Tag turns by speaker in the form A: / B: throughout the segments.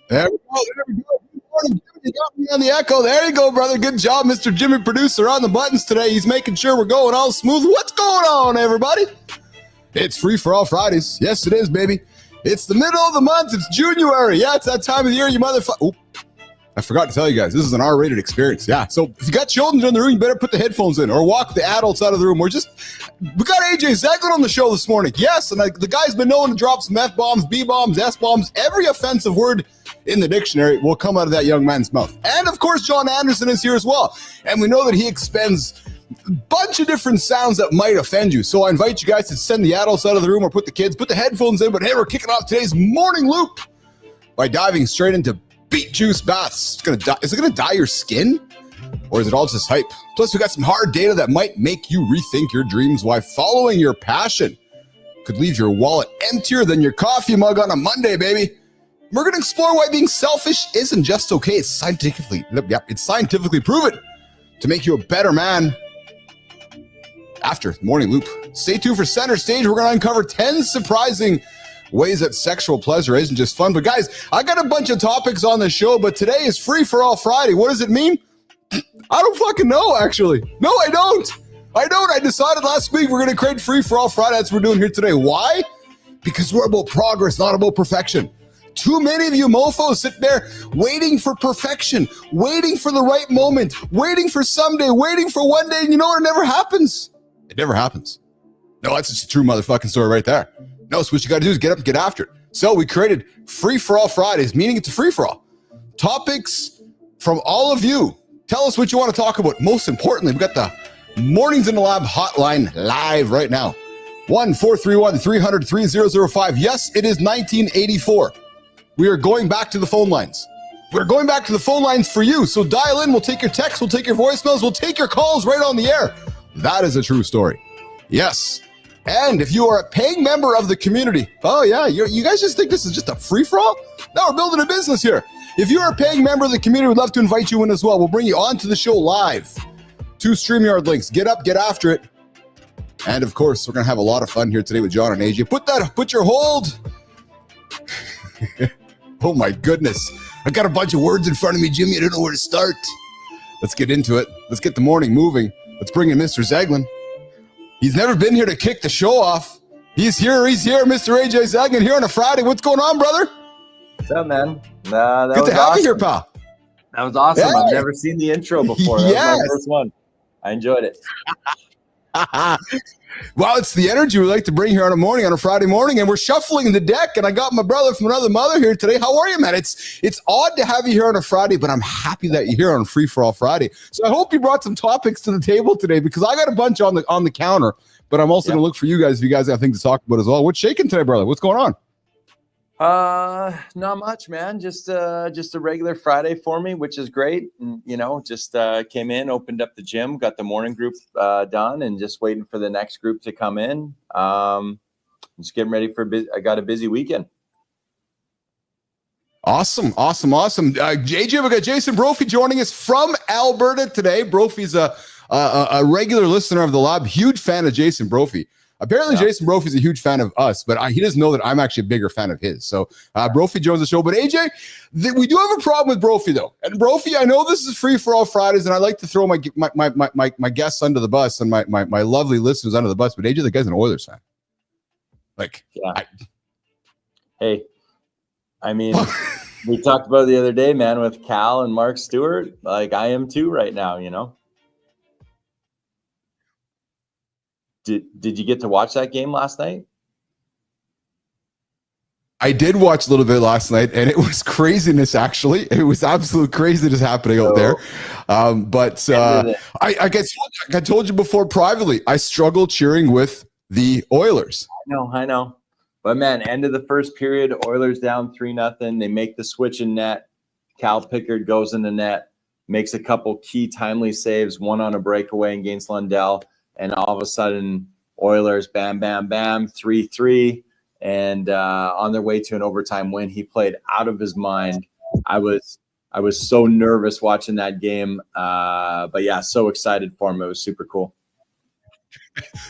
A: There we go. There we go. Good morning, Jimmy. You got me on the echo. There you go, brother. Good job, Mr. Jimmy Producer, on the buttons today. He's making sure we're going all smooth. What's going on, everybody? It's Free for All Fridays. Yes, it is, baby. It's the middle of the month. It's January. Yeah, it's that time of the year, you motherfucker. I forgot to tell you guys, this is an R-rated experience. Yeah, so if you got children in the room, you better put the headphones in or walk the adults out of the room. We got AJ Zeglen on the show this morning. Yes, and the guy's been known to drop some F-bombs, B-bombs, S-bombs. Every offensive word in the dictionary will come out of that young man's mouth. And, of course, Jon Andersen is here as well. And we know that he expends a bunch of different sounds that might offend you. So I invite you guys to send the adults out of the room or put the headphones in. But, hey, we're kicking off today's morning loop by diving straight into Beet Juice baths. Is it gonna dye your skin? Or is it all just hype? Plus, we got some hard data that might make you rethink your dreams while following your passion. Could leave your wallet emptier than your coffee mug on a Monday, baby. We're gonna explore why being selfish isn't just okay. It's scientifically proven to make you a better man. After Morning Loop, stay tuned for Center Stage. We're gonna uncover 10 surprising ways that sexual pleasure isn't just fun. But guys, I got a bunch of topics on the show, but today is Free for All Friday. What does it mean? I don't fucking know, actually. No, I don't. I decided last week we're going to create Free for All Friday. That's what we're doing here today. Why? Because we're about progress, not about perfection. Too many of you mofos sit there waiting for perfection, waiting for the right moment, waiting for someday, waiting for one day, and you know what? It never happens. It never happens. No, that's just a true motherfucking story right there. No, so what you got to do is get up and get after it. So we created Free for All Fridays, meaning it's a free for all. Topics from all of you. Tell us what you want to talk about. Most importantly, we got the Mornings in the Lab hotline live right now. 1-431-300-3005. Yes, it is 1984. We are going back to the phone lines. We're going back to the phone lines for you. So dial in. We'll take your texts. We'll take your voicemails. We'll take your calls right on the air. That is a true story. Yes. And if you are a paying member of the community, oh yeah, you guys just think this is just a free-for-all? No, we're building a business here. If you are a paying member of the community, we'd love to invite you in as well. We'll bring you onto the show live. 2 StreamYard links. Get up, get after it. And of course, we're going to have a lot of fun here today with Jon and AJ. Put your hold. Oh my goodness. I got a bunch of words in front of me, Jimmy. I don't know where to start. Let's get into it. Let's get the morning moving. Let's bring in Mr. Zeglen. He's never been here to kick the show off. He's here, Mr. AJ Zeglen, here on a Friday. What's going on, brother?
B: What's up, man?
A: Good to have you here, pal.
B: That was awesome.
A: Yeah.
B: I've never seen the intro before. That was my first one. I enjoyed it.
A: Well, it's the energy we like to bring here on a Friday morning, and we're shuffling the deck, and I got my brother from another mother here today. How are you, man? It's odd to have you here on a Friday, but I'm happy that you're here on Free for All Friday. So I hope you brought some topics to the table today, because I got a bunch on the counter, but I'm also going to look for you guys if you guys have things to talk about as well. What's shaking today, brother? What's going on?
B: Not much, man. Just a regular Friday for me, which is great. And, just came in, opened up the gym, got the morning group done, and just waiting for the next group to come in. Just getting ready for I got a busy weekend.
A: Awesome. JJ, we got Jason Brophy joining us from Alberta today. Brophy's a regular listener of the lab, huge fan of Jason Brophy. Apparently, yeah. Jason Brophy's a huge fan of us, but he doesn't know that I'm actually a bigger fan of his. So Brophy joins the show. But AJ, we do have a problem with Brophy, though. And Brophy, I know this is Free for All Fridays, and I like to throw my guests under the bus and my lovely listeners under the bus. But AJ, the guy's an Oilers fan.
B: Hey, I mean, we talked about it the other day, man, with Cal and Mark Stewart. Like, I am too right now, Did you get to watch that game last night?
A: I did watch a little bit last night, and it was craziness, actually. It was absolute craziness happening out there. But I guess I told you before privately, I struggle cheering with the Oilers.
B: I know. But, man, end of the first period, Oilers down 3-0. They make the switch in net. Cal Pickard goes in the net, makes a couple key timely saves, one on a breakaway against Lundell. And all of a sudden, Oilers, bam, bam, bam, 3-3, and on their way to an overtime win. He played out of his mind. I was so nervous watching that game, but yeah, so excited for him. It was super cool.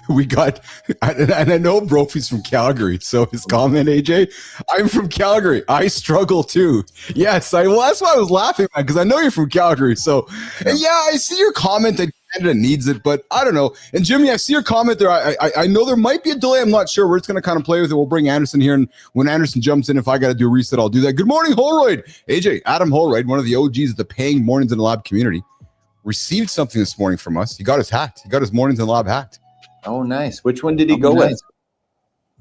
A: we got, and I know Brophy's from Calgary. So his comment, AJ, I'm from Calgary. I struggle too. Yes, well, that's why I was laughing, man, because I know you're from Calgary. So yeah, I see your comment that Canada needs it, but I don't know. And Jimmy, I see your comment there. I know there might be a delay. I'm not sure. We're just going to kind of play with it. We'll bring Andersen here, and when Andersen jumps in, if I got to do a reset, I'll do that. Good morning, Holroyd. AJ, Adam Holroyd, one of the OGs of the paying Mornings in the Lab community, received something this morning from us. He got his hat. He got his Mornings in the Lab hat.
B: Oh, nice. Which one did he go with?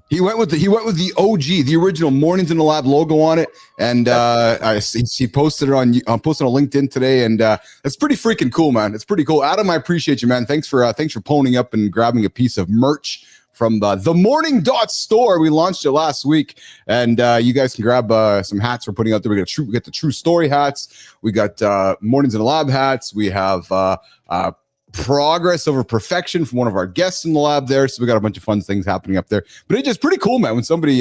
A: He went with the OG, the original Mornings in the Lab logo on it, and he posted it on LinkedIn today, and it's pretty freaking cool, man. It's pretty cool. Adam, I appreciate you, man. Thanks for ponying up and grabbing a piece of merch from the Morning Dot store. We launched it last week, and you guys can grab some hats we're putting out there. We got the True Story hats. We got Mornings in the Lab hats. We have Progress Over Perfection from one of our guests in the lab there. So we got a bunch of fun things happening up there. But it's just pretty cool, man, when somebody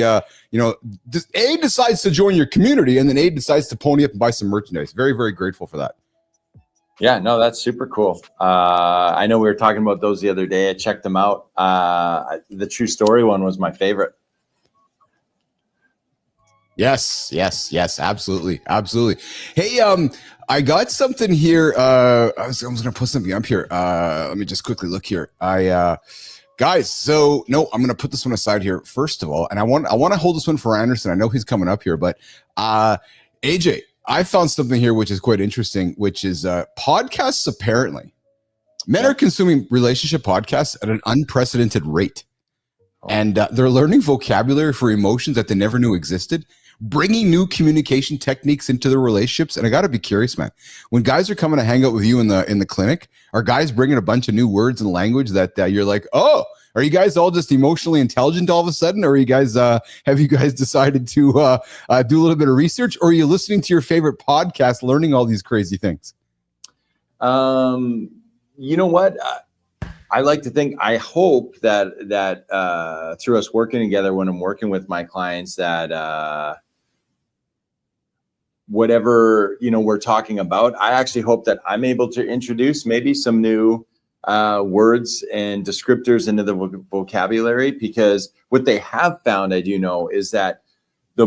A: decides to join your community, and then decides to pony up and buy some merchandise. Very, very grateful for that.
B: Yeah, no, that's super cool. I know we were talking about those the other day. I checked them out. The True Story one was my favorite.
A: Yes, absolutely. Hey, I got something here. I was going to put something up here. Let me just quickly look here. Guys, so no, I'm going to put this one aside here first of all, and I want to hold this one for Andersen. I know he's coming up here, but AJ, I found something here which is quite interesting, which is podcasts. Apparently, men are consuming relationship podcasts at an unprecedented rate. And they're learning vocabulary for emotions that they never knew existed, bringing new communication techniques into their relationships. And I got to be curious, man, when guys are coming to hang out with you in the clinic, are guys bringing a bunch of new words and language that you're like, oh, are you guys all just emotionally intelligent all of a sudden? Or are you guys, have you guys decided to do a little bit of research, or are you listening to your favorite podcast, learning all these crazy things?
B: You know what? I like to think, I hope that through us working together, when I'm working with my clients, that whatever, we're talking about, I actually hope that I'm able to introduce maybe some new words and descriptors into the vocabulary, because what they have found, I do know, is that the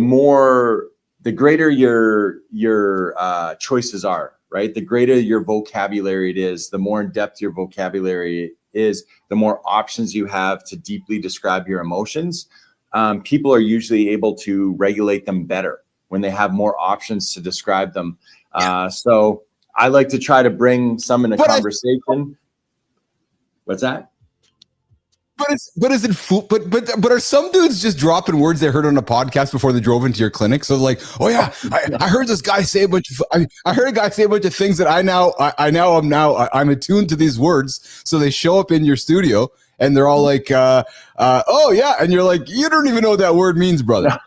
B: greater your choices are, right? The greater your vocabulary it is, the more in depth your vocabulary is, the more options you have to deeply describe your emotions. People are usually able to regulate them better when they have more options to describe them. So I like to try to bring some in a conversation. What's that? But are some dudes just dropping words they heard on a podcast before they drove into your clinic? So like, oh yeah, I heard this guy say a bunch of, I heard a guy say a bunch of things that I'm attuned to these words. So they show up in your studio and they're all like, oh yeah. And you're like, you don't even know what that word means, brother.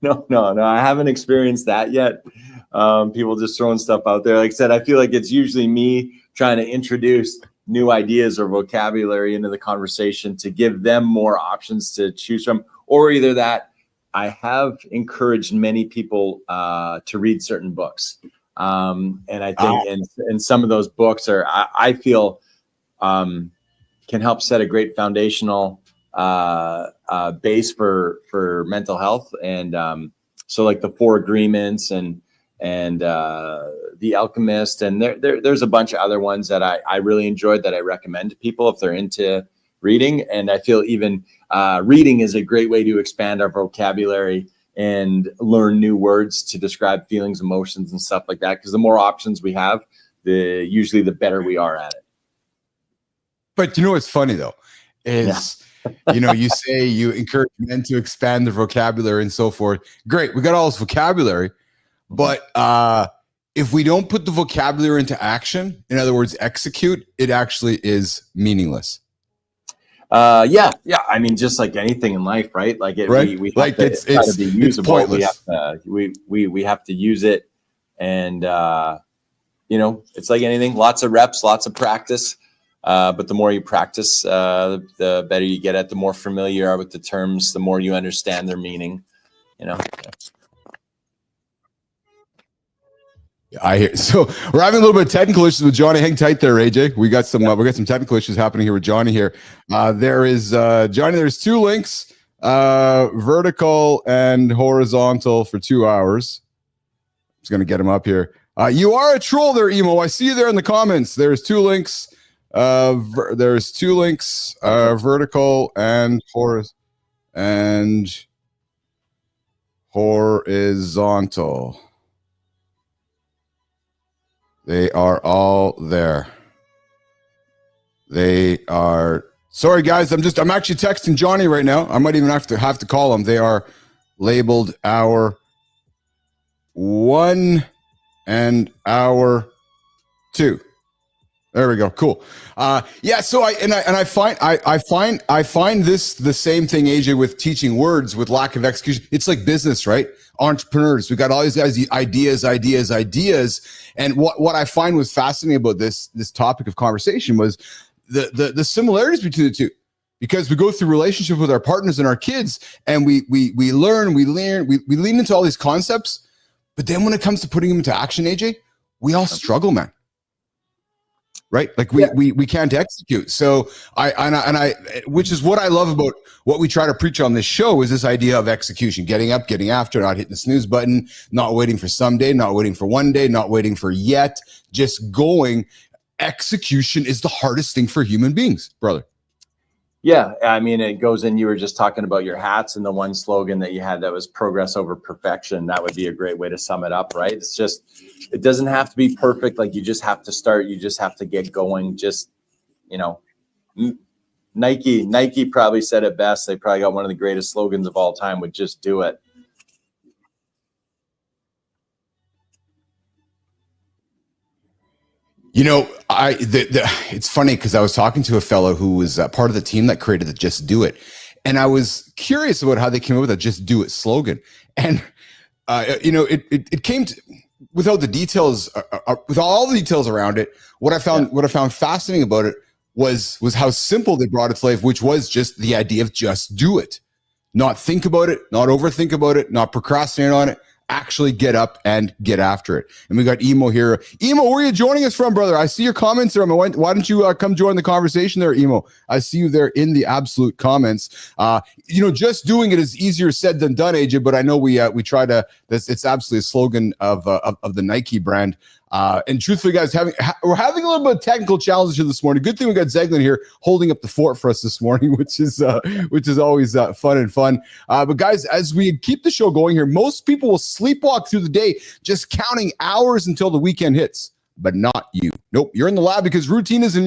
B: No, I haven't experienced that yet. People just throwing stuff out there. Like I said, I feel like it's usually me trying to introduce new ideas or vocabulary into the conversation to give them more options to choose from, or either that I have encouraged many people to read certain books. And I think and some of those books are, I feel can help set a great foundational base for mental health. And so like the 4 Agreements and The Alchemist, and there's a bunch of other ones that I really enjoyed that I recommend to people if they're into reading. And I feel even reading is a great way to expand our vocabulary and learn new words to describe feelings, emotions, and stuff like that. Because the more options we have, usually the better we are at it.
A: But you know what's funny though is, you say you encourage men to expand their vocabulary and so forth. Great, we got all this vocabulary, but if we don't put the vocabulary into action, in other words, execute, it actually is meaningless.
B: Yeah. I mean, just like anything in life, right? Like
A: right?
B: we have to be usable. We have to use it, and it's like anything. Lots of reps, lots of practice. But the more you practice, the better you get at. The more familiar you are with the terms, the more you understand their meaning.
A: I hear. So we're having a little bit of technical issues with Johnny. Hang tight there, AJ. We got some technical issues happening here with Johnny here. There is Johnny. There's two links, vertical and horizontal for 2 hours. I'm just gonna get him up here. You are a troll there, Emo. I see you there in the comments. There's two links. There's two links, vertical and horizontal. They are all there. They are. Sorry, guys. I'm actually texting Johnny right now. I might even have to call him. They are labeled hour 1 and hour 2. There we go. Cool. Yeah. So I find this the same thing, AJ, with teaching words with lack of execution. It's like business, right? Entrepreneurs. We got all these guys, the ideas. And what I find was fascinating about this topic of conversation was the similarities between the two, because we go through relationship with our partners and our kids, and we learn, we lean into all these concepts, but then when it comes to putting them into action, AJ, we all struggle, man. Right? Like we can't execute. So I which is what I love about what we try to preach on this show, is this idea of execution, getting up, getting after, not hitting the snooze button, not waiting for someday, not waiting for one day, not waiting for yet, just going. Execution is the hardest thing for human beings, brother.
B: Yeah, I mean, it goes in. You were just talking about your hats, and the one slogan that you had that was progress over perfection. That would be a great way to sum it up, right? It's just, it doesn't have to be perfect. Like, you just have to start. You just have to get going. Just, you know, Nike probably said it best. They probably got one of the greatest slogans of all time with "Just do it."
A: You know, it's funny because I was talking to a fellow who was part of the team that created the "Just Do It," and I was curious about how they came up with that "Just Do It" slogan. And you know, it came to, without the details, with all the details around it. What I found fascinating about it was how simple they brought it to life, which was just the idea of just do it, not think about it, not overthink about it, not procrastinate on it. Actually get up and get after it. And we got Emo here. Emo, where are you joining us from, brother? I see your comments there. Why don't you come join the conversation there, Emo? I see you there in the absolute comments. You know, just doing it is easier said than done, AJ, but I know we try to, it's absolutely a slogan of the Nike brand. And truthfully, guys, we're having a little bit of technical challenges here this morning. Good thing we got Zeglen here holding up the fort for us this morning, which is always fun. But guys, as we keep the show going here, most people will sleepwalk through the day just counting hours until the weekend hits. But not you. Nope, you're in the lab because routine isn't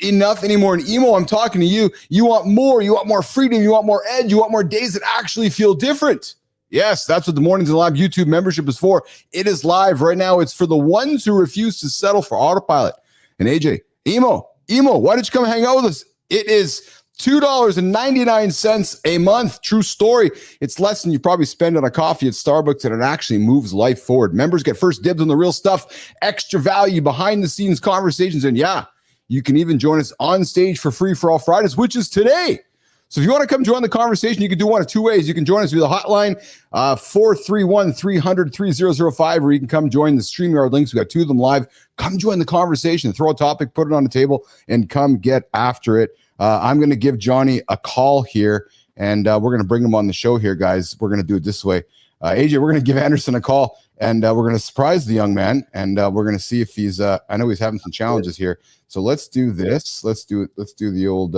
A: enough anymore. And Emo, I'm talking to you. You want more. You want more freedom. You want more edge. You want more days that actually feel different. Yes, that's what the Mornings in the Lab YouTube membership is for. It is live right now. It's for the ones who refuse to settle for autopilot. And AJ, Emo, why don't you come hang out with us? It is $2.99 a month. True story. It's less than you probably spend on a coffee at Starbucks, and it actually moves life forward. Members get first dibs on the real stuff, extra value, behind the scenes conversations, and yeah, you can even join us on stage for Free for All Fridays, which is today. So if you want to come join the conversation, you can do one of two ways. You can join us via the hotline, 431-300-3005, or you can come join the StreamYard links. We got two of them live. Come join the conversation, throw a topic, put it on the table, and come get after it. I'm going to give Johnny a call here, and we're going to bring him on the show here, guys. We're going to do it this way. AJ, we're going to give Andersen a call, and we're going to surprise the young man, and we're going to see if he's, I know he's having some challenges here. So let's do this. Let's do the old,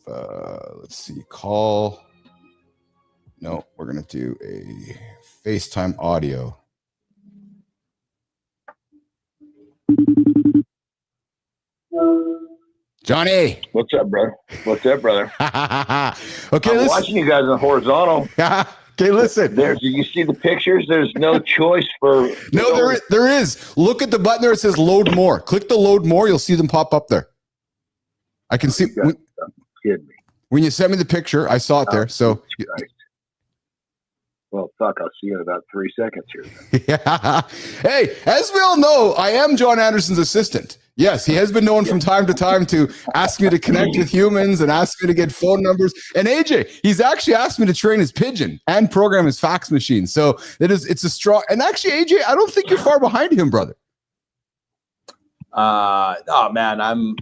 A: let's see, call. No, we're going to do a FaceTime audio. Johnny.
C: What's up, brother? Okay,
A: I'm
C: watching you guys on horizontal.
A: Okay, listen.
C: Do you see the pictures? There's no choice for.
A: No, there is. Look at the button there. It says load more. Click the load more. You'll see them pop up there. I can see.
C: Kidding me.
A: When you sent me the picture, I saw it there. So.
C: Well, fuck, I'll see you in about 3 seconds here.
A: Yeah. Hey, as we all know, I am Jon Andersen's assistant. Yes, he has been known from time to time to ask me to connect with humans and ask me to get phone numbers. And AJ, he's actually asked me to train his pigeon and program his fax machine. So it's a strong. And actually, AJ, I don't think you're far behind him, brother.
B: Oh man, I'm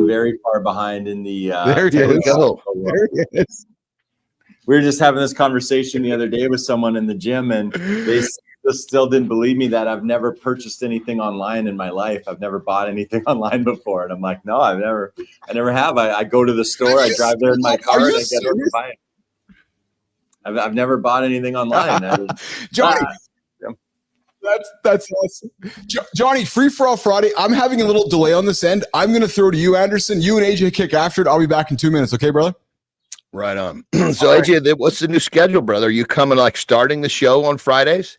B: very far behind in the.
A: There he is. There he is.
B: We were just having this conversation the other day with someone in the gym, and they just still didn't believe me that I've never purchased anything online in my life. I've never bought anything online before. And I'm like, no, I never have. I go to the store, I drive there in my car, and I get over to buy it. I've never bought anything online.
A: Johnny, that's awesome. Johnny, Free For All Friday. I'm having a little delay on this end. I'm going to throw to you, Anderson. You and AJ kick after it. I'll be back in 2 minutes. Okay, brother?
D: Right on. So AJ, what's the new schedule, brother? Are you coming like starting the show on Fridays?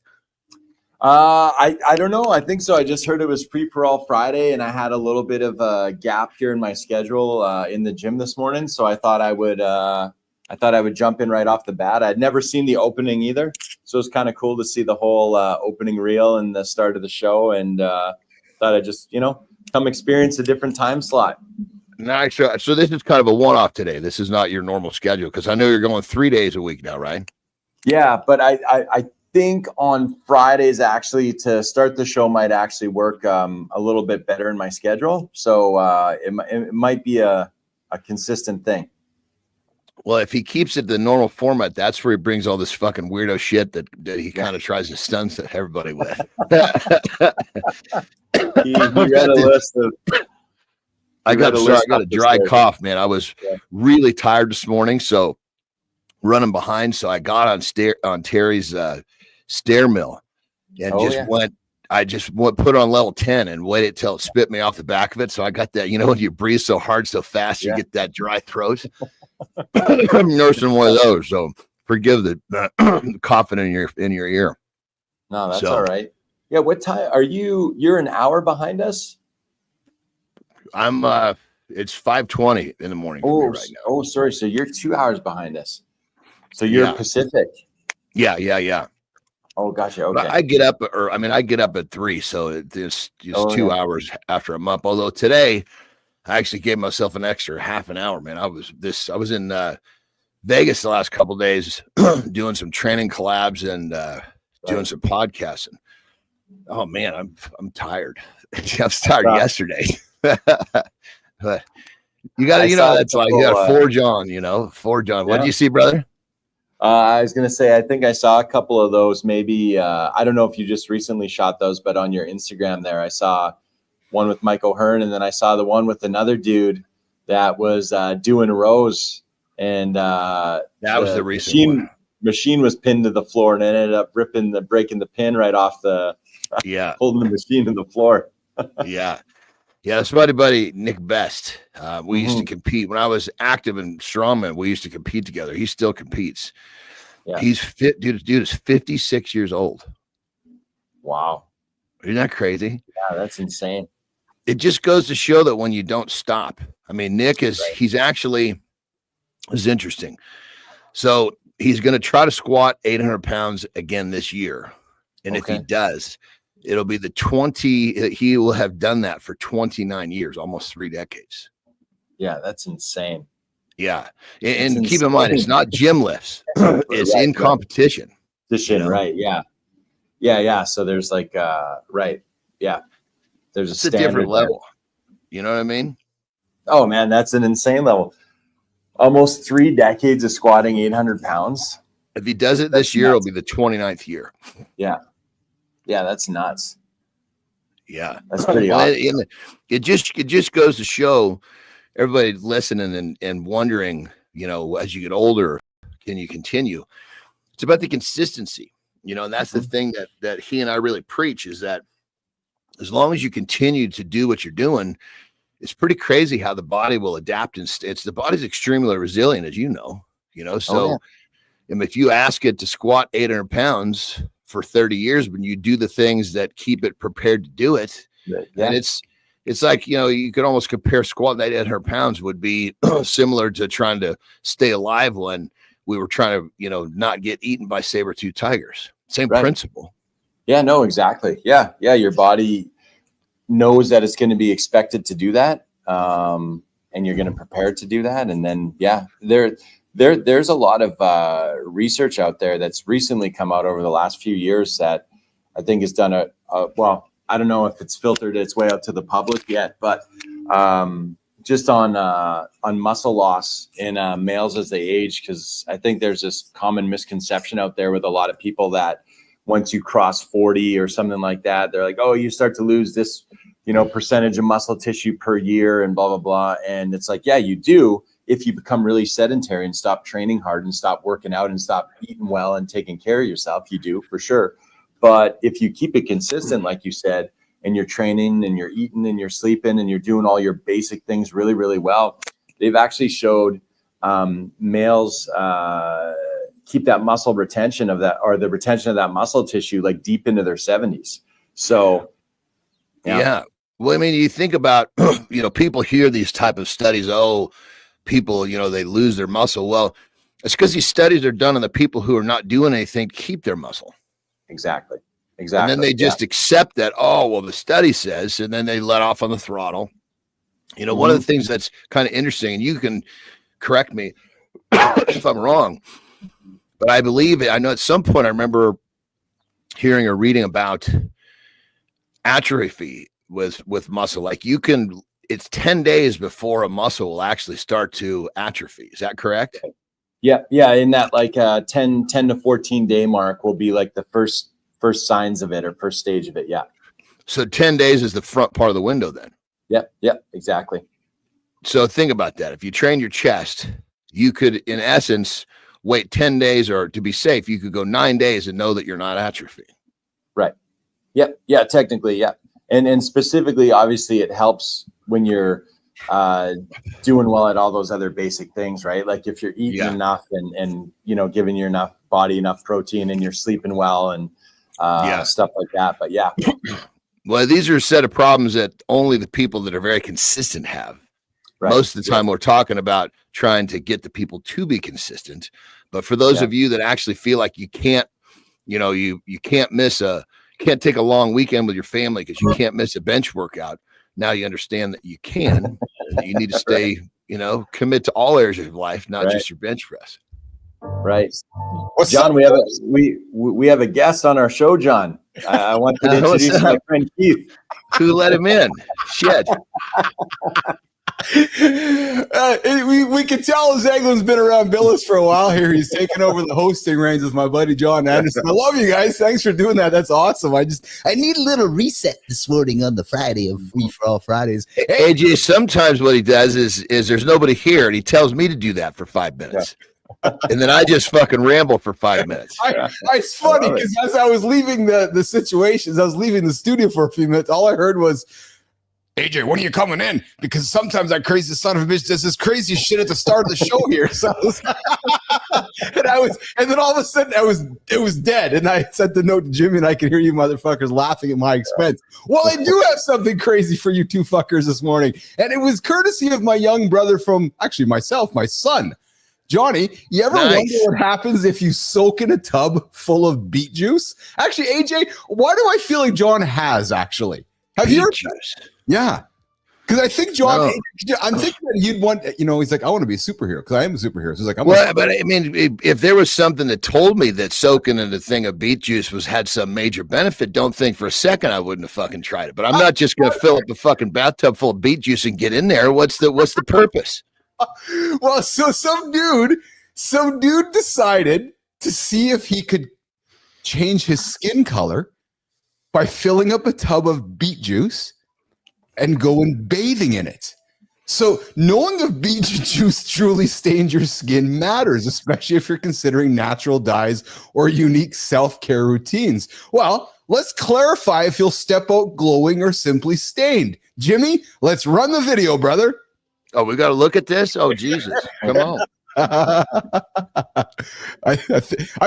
B: I don't know. I think so. I just heard it was Free For All Friday, and I had a little bit of a gap here in my schedule in the gym this morning. So I thought I would jump in right off the bat. I'd never seen the opening either, so it's kind of cool to see the whole opening reel and the start of the show. And thought I'd just come experience a different time slot.
D: Nice. So this is kind of a one-off today. This is not your normal schedule because I know you're going 3 days a week now, right?
B: Yeah, but I think on Fridays actually to start the show might actually work a little bit better in my schedule. So it might be a consistent thing.
D: Well, if he keeps it the normal format, that's where he brings all this fucking weirdo shit that he kind of tries to stun everybody with.
B: he read a list of.
D: I got a dry cough, man. I was really tired this morning, so running behind. So I got on Terry's stair mill and put on level 10 and waited till it spit me off the back of it. So I got that, when you breathe so hard, so fast, you get that dry throat. I'm nursing one of those, so forgive the coughing in your ear.
B: No, that's all right. Yeah, what time are you? You're an hour behind us.
D: I'm it's 5:20 in the morning for me right now.
B: Oh, sorry. So you're 2 hours behind us. So you're Pacific.
D: Yeah.
B: Oh, gotcha. Okay.
D: I get up at 3, so it's 2 hours after I'm up. Although today I actually gave myself an extra half an hour, man. I was in Vegas the last couple of days doing some training collabs and doing some podcasting. Oh man, I'm tired. I was tired yesterday. But you got to, that's like you got to forge on, forge on. What did you see, brother?
B: I was going to say, I think I saw a couple of those. Maybe I don't know if you just recently shot those, but on your Instagram there, I saw one with Mike O'Hearn, and then I saw the one with another dude that was doing rows, and
D: that was the recent one.
B: Machine was pinned to the floor and ended up breaking the pin right off the holding the machine to the floor.
D: Yeah, that's my buddy Nick Best. We used to compete when I was active in strongman. We used to compete together. He still competes. Yeah. He's fit, dude is 56 years old.
B: Wow,
D: isn't that crazy?
B: Yeah, that's insane.
D: It just goes to show that when you don't stop. I mean, Nick is interesting. So he's going to try to squat 800 pounds again this year. And if he does, it'll be he will have done that for 29 years, almost 3 decades.
B: Yeah, that's insane.
D: Yeah. And keep in mind, it's not gym lifts. It's in competition.
B: Right. Yeah. Yeah. So there's like, Yeah. There's
D: a different level. You know what I mean?
B: Oh man, that's an insane level. Almost 3 decades of squatting 800 pounds.
D: If he does it this year, it'll be the 29th year.
B: Yeah. Yeah, that's nuts.
D: Yeah.
B: That's pretty awesome.
D: It just goes to show everybody listening and wondering, as you get older, can you continue? It's about the consistency, and that's the thing that he and I really preach is that as long as you continue to do what you're doing, it's pretty crazy how the body will adapt. And the body's extremely resilient, as you know. So if you ask it to squat 800 pounds for 30 years, when you do the things that keep it prepared to do it, and it's like, you could almost compare squatting that 800 pounds would be similar to trying to stay alive when we were trying to, not get eaten by saber-tooth tigers. Same principle.
B: Yeah, no, exactly. Yeah. Your body, knows that it's going to be expected to do that. And you're going to prepare to do that. And then, there's a lot of research out there that's recently come out over the last few years that I think has done well, I don't know if it's filtered its way out to the public yet, but just on muscle loss in males as they age, because I think there's this common misconception out there with a lot of people that once you cross 40 or something like that, they're like, oh, you start to lose this, percentage of muscle tissue per year and blah, blah, blah. And it's like, yeah, you do if you become really sedentary and stop training hard and stop working out and stop eating well and taking care of yourself, you do for sure. But if you keep it consistent, like you said, and you're training and you're eating and you're sleeping and you're doing all your basic things really, really well, they've actually showed males keep that muscle retention of that, or the retention of that muscle tissue, like deep into their 70s. So,
D: yeah. Well, I mean, you think about, people hear these type of studies. Oh, people, they lose their muscle. Well, it's because these studies are done on the people who are not doing anything to keep their muscle.
B: Exactly.
D: And then they just accept that, oh, well, the study says, and then they let off on the throttle. One of the things that's kind of interesting, and you can correct me if I'm wrong, but I know at some point I remember hearing or reading about atrophy with muscle. Like it's 10 days before a muscle will actually start to atrophy. Is that correct?
B: Yeah. In that 10 to 14 day mark will be like the first signs of it or first stage of it. Yeah.
D: So 10 days is the front part of the window then.
B: Yep, exactly.
D: So think about that. If you train your chest, you could, in essence, wait 10 days, or to be safe, you could go 9 days and know that you're not atrophying.
B: Right. Yep. Yeah, technically. Yeah. And specifically, obviously it helps when you're doing well at all those other basic things, right? Like if you're eating enough and giving your body enough protein and you're sleeping well and stuff like that. But yeah.
D: Well, these are a set of problems that only the people that are very consistent have. Right. Most of the time we're talking about trying to get the people to be consistent. But for those of you that actually feel like you can't, you can't take a long weekend with your family because you can't miss a bench workout. Now you understand that you can, and that you need to stay, commit to all areas of life, not just your bench press.
B: Right. John, we have a guest on our show, John. I want to introduce my friend Keith.
D: Who let him in? Shit.
A: We can tell Zeglen's been around Billis for a while here. He's taken over the hosting reins with my buddy Jon Andersen. I love you guys. Thanks for doing that. That's awesome. I need a little reset this morning on the Friday of Free for All Fridays.
D: Hey, AJ, sometimes what he does is there's nobody here, and he tells me to do that for 5 minutes. And then I just fucking ramble for 5 minutes.
A: It's funny because as I was leaving the situations, I was leaving the studio for a few minutes. All I heard was, AJ, when are you coming in? Because sometimes that crazy son of a bitch does this crazy shit at the start of the show here. So and then all of a sudden it was dead. And I sent the note to Jimmy, and I could hear you motherfuckers laughing at my expense. Well, I do have something crazy for you two fuckers this morning. And it was courtesy of my young brother from actually myself, my son. Johnny, you ever wonder what happens if you soak in a tub full of beet juice? Actually, AJ, why do I feel like John has actually? Have you heard juice? Yeah. Because I think John, I'm thinking that you'd want, he's like, I want to be a superhero because I am a superhero. So he's like,
D: but I mean, if there was something that told me that soaking in a thing of beet juice had some major benefit, don't think for a second I wouldn't have fucking tried it. But I'm not just going to fill up a fucking bathtub full of beet juice and get in there. What's the purpose?
A: Well, so some dude decided to see if he could change his skin color by filling up a tub of beet juice and going bathing in it. So knowing if beet juice truly stains your skin matters, especially if you're considering natural dyes or unique self-care routines. Well, let's clarify if you'll step out glowing or simply stained. Jimmy, let's run the video, brother.
D: Oh, we got to look at this? Oh, Jesus. Come on.
A: I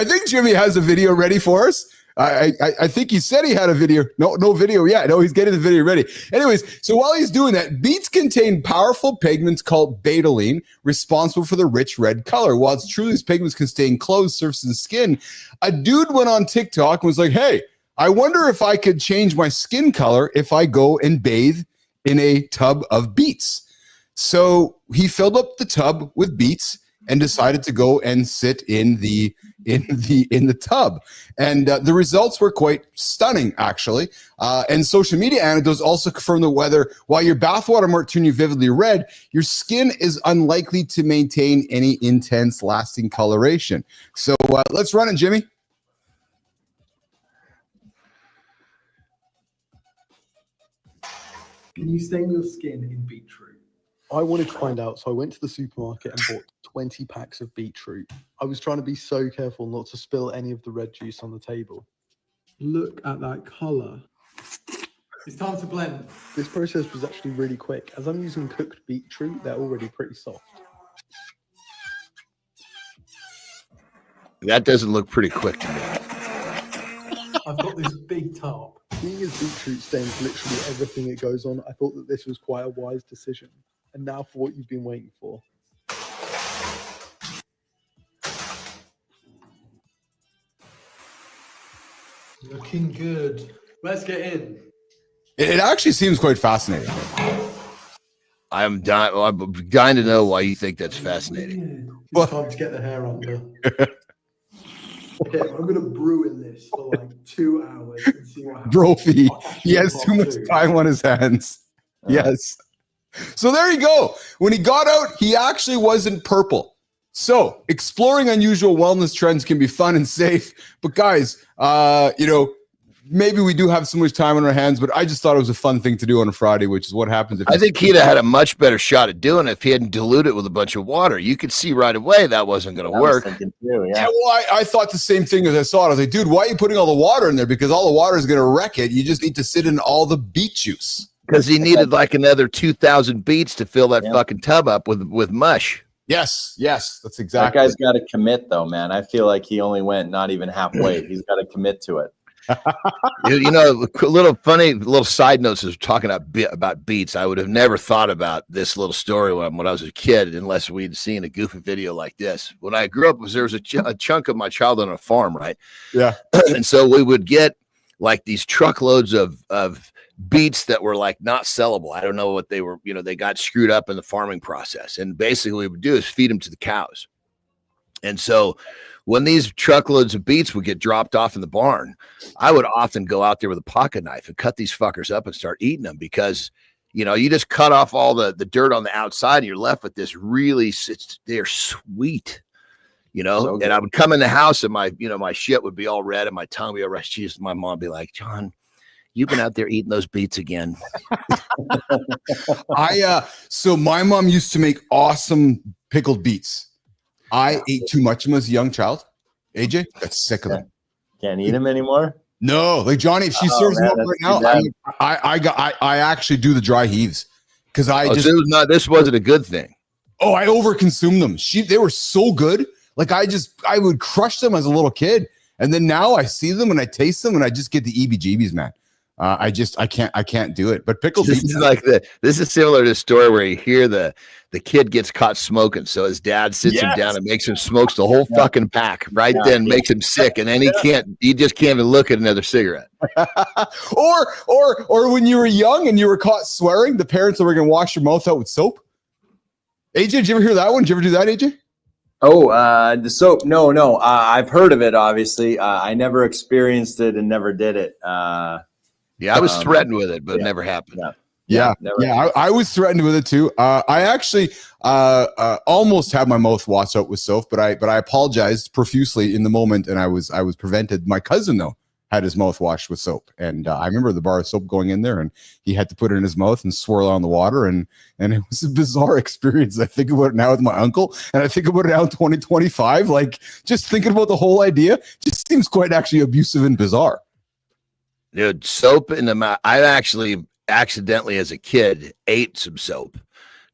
A: think Jimmy has a video ready for us. I think he said he had a video. No video yet. No, he's getting the video ready. Anyways, so while he's doing that, beets contain powerful pigments called betalain, responsible for the rich red color. While it's true these pigments can stain clothes, surface, and skin, a dude went on TikTok and was like, hey, I wonder if I could change my skin color if I go and bathe in a tub of beets. So he filled up the tub with beets and decided to go and sit in the tub, and the results were quite stunning, actually. And social media anecdotes also confirm that whether while your bathwater might turn you vividly red, your skin is unlikely to maintain any intense, lasting coloration. So let's run it, Jimmy.
E: Can you stain your skin in beetroot? I wanted to find out, so I went to the supermarket and bought 20 packs of beetroot. I was trying to be so careful not to spill any of the red juice on the table. Look at that colour. It's time to blend. This process was actually really quick. As I'm using cooked beetroot, they're already pretty soft.
D: That doesn't look pretty quick to me.
E: I've got this big tub. Seeing as beetroot stains literally everything it goes on, I thought that this was quite a wise decision. And now for what you've been waiting for. Looking good. Let's get in.
A: It actually seems quite fascinating.
D: I'm dying to know why you think that's fascinating.
E: It's time to get the hair under. Okay, I'm going to brew in this for like 2 hours and see what happens.
A: Brophy, he has too much time on his hands. Yes. So there you go. When he got out, he actually wasn't purple. So exploring unusual wellness trends can be fun and safe. But guys, maybe we do have so much time on our hands, but I just thought it was a fun thing to do on a Friday, which is what happens.
D: I think he'd have had a much better shot at doing it if he hadn't diluted it with a bunch of water. You could see right away that wasn't going to work.
A: Well, I thought the same thing as I saw it. I was like, dude, why are you putting all the water in there? Because all the water is going to wreck it. You just need to sit in all the beet juice.
D: Because he needed like another 2,000 beets to fill that fucking tub up with mush.
A: Yes, that's exactly.
B: That guy's got to commit, though, man. I feel like he only went not even halfway. He's got to commit to it. Little side notes is talking about beets. I would have never thought about this little story when I was a kid unless we'd seen a goofy video like this. When I grew up, there was a chunk of my childhood on a farm, right?
A: Yeah.
D: And so we would get like these truckloads of beets that were like not sellable. I don't know what they were, they got screwed up in the farming process. And basically what we would do is feed them to the cows. And so when these truckloads of beets would get dropped off in the barn, I would often go out there with a pocket knife and cut these fuckers up and start eating them because, you just cut off all the dirt on the outside and you're left with this they're sweet, so and I would come in the house and my shit would be all red and my tongue would be all red. My mom would be like, John, you've been out there eating those beets again.
A: So my mom used to make awesome pickled beets. I ate too much of them as a young child. AJ, got sick of them.
B: Can't eat them anymore.
A: No, like Johnny, if she serves them up right now, I actually do the dry heaves because
D: this wasn't a good thing.
A: Oh, I overconsumed them. They were so good. Like I would crush them as a little kid, and then now I see them and I taste them and I just get the EBGBs, man. I can't do it. But pickled beets.
D: This is similar to the story where you hear the kid gets caught smoking, so his dad sits him down and makes him smokes the whole fucking pack then, makes him sick, and then he just can't even look at another cigarette.
A: or when you were young and you were caught swearing, the parents were gonna wash your mouth out with soap. AJ, did you ever hear that one? Did you ever do that, AJ?
B: Oh, the soap. No. I've heard of it, obviously. I never experienced it and never did it.
D: I was threatened with it, but it never happened.
A: Yeah. I was threatened with it too. I actually almost had my mouth washed out with soap, but I apologized profusely in the moment, and I was prevented. My cousin though had his mouth washed with soap, and I remember the bar of soap going in there, and he had to put it in his mouth and swirl on the water, and it was a bizarre experience. I think about it now with my uncle, and I think about it now in 2025. Like just thinking about the whole idea just seems quite actually abusive and bizarre.
D: Dude, soap in the mouth. I actually accidentally as a kid ate some soap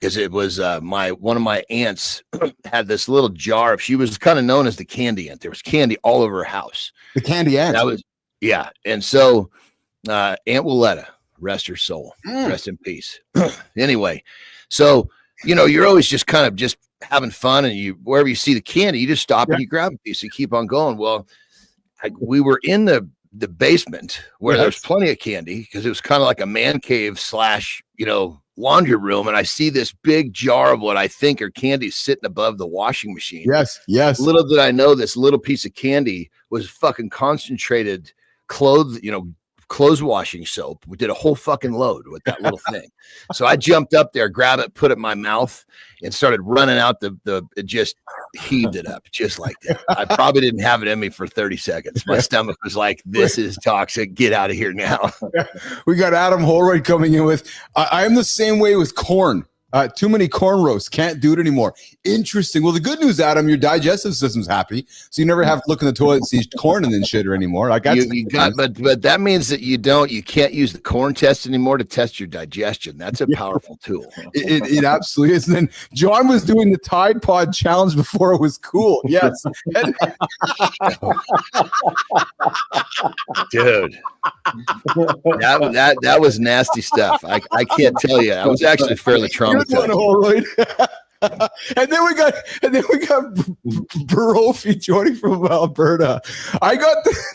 D: because it was one of my aunts had this little jar. She was kind of known as the candy aunt. There was candy all over her house.
A: The candy aunt.
D: And so Aunt Willetta, rest her soul, rest in peace. Anyway, so you're always just kind of just having fun, and wherever you see the candy, you just stop and you grab a piece and keep on going. Well, we were in the the basement where
A: Yes.
D: there's plenty of candy because it was kind of like a man cave / laundry room. And I see this big jar of what I think are candies sitting above the washing machine.
A: Yes.
D: Little did I know this little piece of candy was fucking concentrated clothes washing soap. We did a whole fucking load with that little thing. So I jumped up there, grabbed it, put it in my mouth, and started running out it just heaved it up just like that. I probably didn't have it in me for 30 seconds. My stomach was like, this is toxic. Get out of here now.
A: We got Adam Holroyd coming in with, I am the same way with corn. Too many corn roasts. Can't do it anymore. Interesting. Well, the good news, Adam, your digestive system's happy, so you never have to look in the toilet and see corn and then shit or anymore. Like that's
D: but that means that you can't use the corn test anymore to test your digestion. That's a powerful tool.
A: It absolutely is. And then John was doing the Tide Pod challenge before it was cool. Yes,
D: dude, that was nasty stuff. I can't tell you. I was actually fairly traumatized.
A: And then we got Barofi joining from Alberta.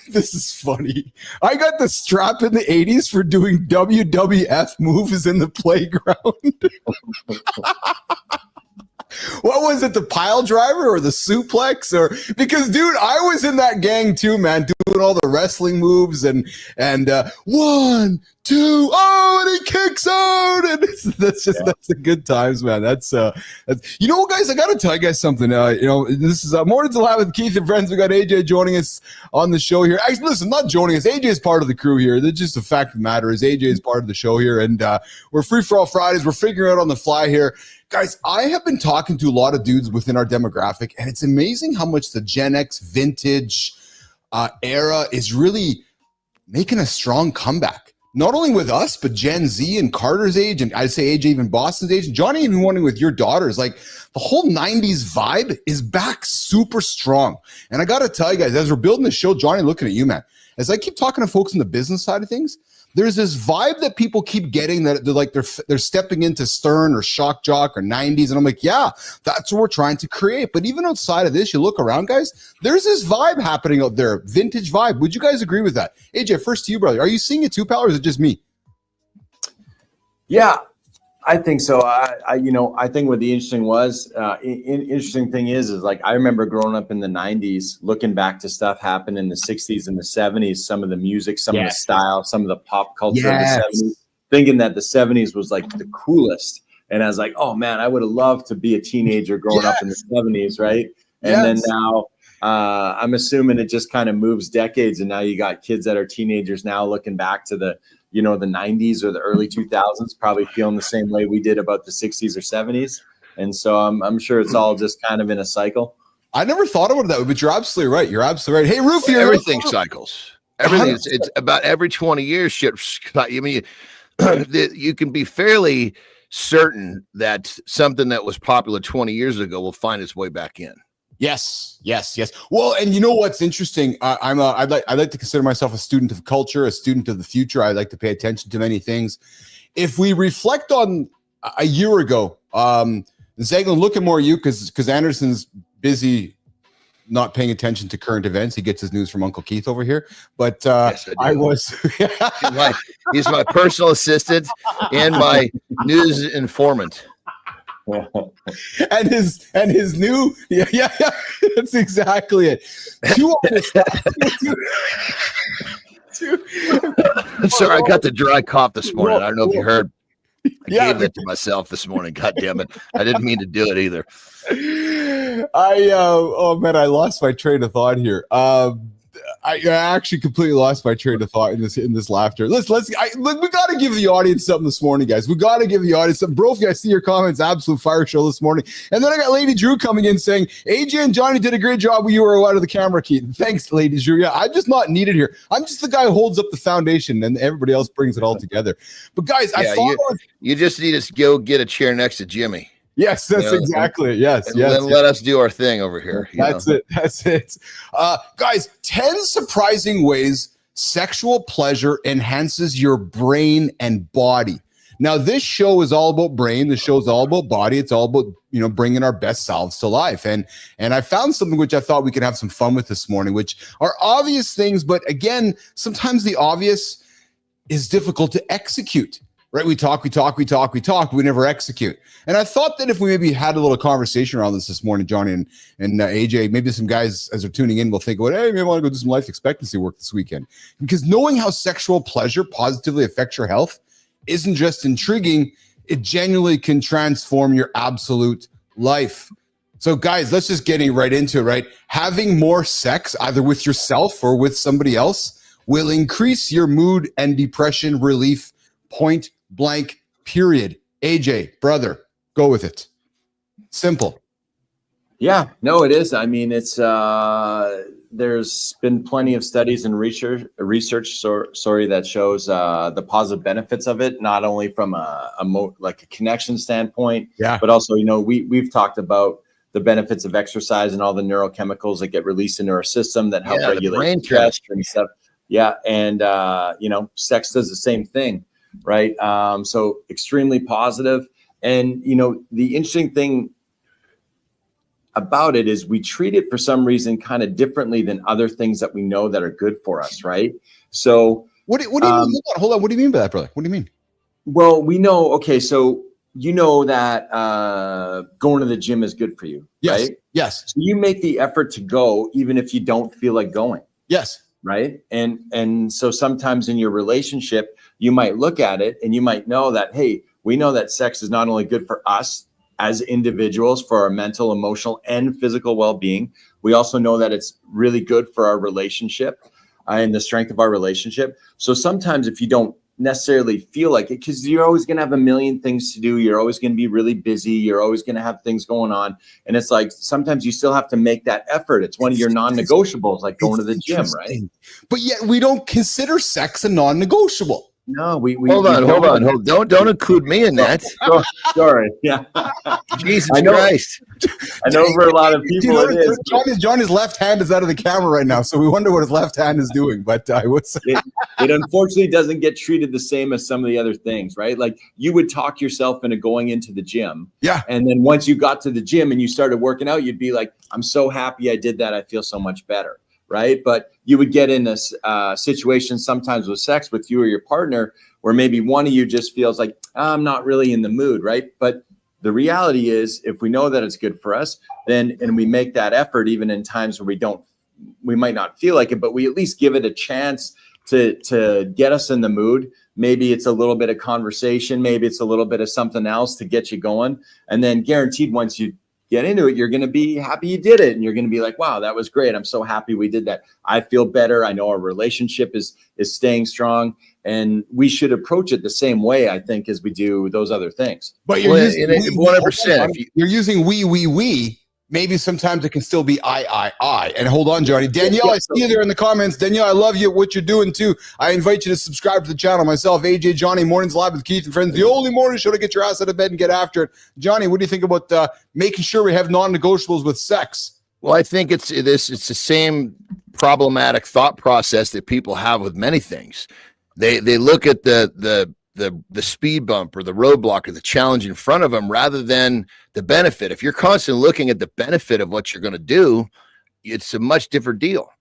A: This is funny. I got the strap in the 80s for doing WWF moves in the playground. What was it, the pile driver or the suplex? Or because, dude, I was in that gang too, man, doing all the wrestling moves and 1, 2, oh, and he kicks out, and that's the good times, man. That's you know what, guys, I gotta tell you guys something. This is Mornings Alive with Keith and friends. We got AJ joining us on the show here. Actually, listen, not joining us. AJ is part of the crew here. That's just the fact of the matter is AJ is part of the show here, and we're free for all Fridays. We're figuring out on the fly here. Guys, I have been talking to a lot of dudes within our demographic, and it's amazing how much the Gen X vintage era is really making a strong comeback. Not only with us, but Gen Z and Carter's age, and I'd say AJ even Boston's age, and Johnny even wondering with your daughters, like the whole 90s vibe is back super strong. And I got to tell you guys, as we're building the show, Johnny, looking at you, man, as I keep talking to folks on the business side of things, there's this vibe that people keep getting that they're stepping into Stern or Shock Jock or 90s. And I'm like, yeah, that's what we're trying to create. But even outside of this, you look around, guys, there's this vibe happening out there, vintage vibe. Would you guys agree with that? AJ, first to you, brother. Are you seeing it too, pal, or is it just me?
B: Yeah, I think so. I think what the interesting thing is like I remember growing up in the 90s, looking back to stuff happen in the 60s and the 70s, some of the music, some of the style, some of the pop culture of the 70s, thinking that the 70s was like the coolest. And I was like, oh man, I would have loved to be a teenager growing up in the 70s, right? And then now I'm assuming it just kind of moves decades, and now you got kids that are teenagers now looking back to the 90s or the early 2000s, probably feeling the same way we did about the 60s or 70s. And so I'm sure it's all just kind of in a cycle.
A: I never thought about it that way, but you're absolutely right. You're absolutely right. Hey, Rouff,
D: everything cycles. Everything it's about every 20 years. Shit. I mean, you can be fairly certain that something that was popular 20 years ago will find its way back in.
A: Yes. Well, and you know what's interesting? I'd like to consider myself a student of culture, a student of the future. I like to pay attention to many things. If we reflect on a year ago, Zeglen, looking more at you because Anderson's busy not paying attention to current events. He gets his news from Uncle Keith over here. But
D: yes, he's my personal assistant and my news informant. and his new that's exactly it. Sorry, I got the dry cough this morning. I don't know if you heard. I gave that to myself this morning. God damn it. I didn't mean to do it either.
A: I lost my train of thought here. I actually completely lost my train of thought in this laughter. We got to give the audience something this morning, guys. We got to give the audience something. Brophy, I see your comments. Absolute fire show this morning. And then I got Lady Drew coming in saying, AJ and Johnny did a great job when you were out of the camera, Keaton. Thanks, Lady Drew. Yeah, I'm just not needed here. I'm just the guy who holds up the foundation, and everybody else brings it all together. But guys,
D: you just need to go get a chair next to Jimmy.
A: Yes, that's exactly it. Yes.
D: Let us do our thing over here.
A: That's it. Guys, 10 surprising ways sexual pleasure enhances your brain and body. Now, this show is all about brain. The show is all about body. It's all about, bringing our best selves to life. And I found something which I thought we could have some fun with this morning, which are obvious things. But again, sometimes the obvious is difficult to execute, right? We talk, we never execute. And I thought that if we maybe had a little conversation around this morning, Johnny and AJ, maybe some guys as they're tuning in will think, well, hey, maybe I want to go do some life expectancy work this weekend. Because knowing how sexual pleasure positively affects your health isn't just intriguing, it genuinely can transform your absolute life. So guys, let's just get right into it, right? Having more sex, either with yourself or with somebody else, will increase your mood and depression relief, point blank, period. AJ, brother, go with it. Simple.
B: Yeah, no, it is. I mean, it's there's been plenty of studies and research that shows the positive benefits of it, not only from a connection standpoint, but also, we've talked about the benefits of exercise and all the neurochemicals that get released into our system that help regulate stress and stuff. Yeah, and sex does the same thing, right? So extremely positive. And the interesting thing about it is we treat it for some reason kind of differently than other things that we know that are good for us, right? So
A: what do you mean? Hold on. What do you mean by that, brother? What do you mean?
B: Well, we know. Okay, so that going to the gym is good for you, right?
A: Yes.
B: So you make the effort to go even if you don't feel like going.
A: Yes.
B: Right. And so sometimes in your relationship, you might look at it and you might know that, hey, we know that sex is not only good for us as individuals, for our mental, emotional, and physical well-being. We also know that it's really good for our relationship and the strength of our relationship. So sometimes if you don't necessarily feel like it, because you're always going to have a million things to do, you're always going to be really busy, you're always going to have things going on, and it's like sometimes you still have to make that effort. It's one of your non-negotiables, like going to the gym, right?
A: But yet we don't consider sex a non-negotiable.
B: No, we
D: hold on. Don't include me in that.
B: Sorry. Yeah.
D: Jesus Christ.
B: I know for a lot of people it is.
A: Johnny's left hand is out of the camera right now, so we wonder what his left hand is doing. But I would say
B: it unfortunately doesn't get treated the same as some of the other things, right? Like you would talk yourself into going into the gym.
A: Yeah.
B: And then once you got to the gym and you started working out, you'd be like, I'm so happy I did that. I feel so much better. Right. But you would get in this situation sometimes with sex with you or your partner where maybe one of you just feels like I'm not really in the mood. Right. But the reality is, if we know that it's good for us, then and we make that effort, even in times where we might not feel like it, but we at least give it a chance to get us in the mood. Maybe it's a little bit of conversation. Maybe it's a little bit of something else to get you going. And then guaranteed once you get into it, you're going to be happy you did it. And you're going to be like, wow, that was great. I'm so happy we did that. I feel better. I know our relationship is staying strong. And we should approach it the same way, I think, as we do those other things.
A: But you're using 100%. You're using we. Maybe sometimes it can still be I. And hold on, Johnny. Danielle, I see you there in the comments. Danielle, I love you, what you're doing too. I invite you to subscribe to the channel. Myself, AJ, Johnny, Mornings Live with Keith and Friends. The only morning show to get your ass out of bed and get after it. Johnny, what do you think about making sure we have non-negotiables with sex?
D: Well, I think it's the same problematic thought process that people have with many things. They look at the speed bump or the roadblock or the challenge in front of them rather than the benefit. If you're constantly looking at the benefit of what you're going to do, it's a much different deal.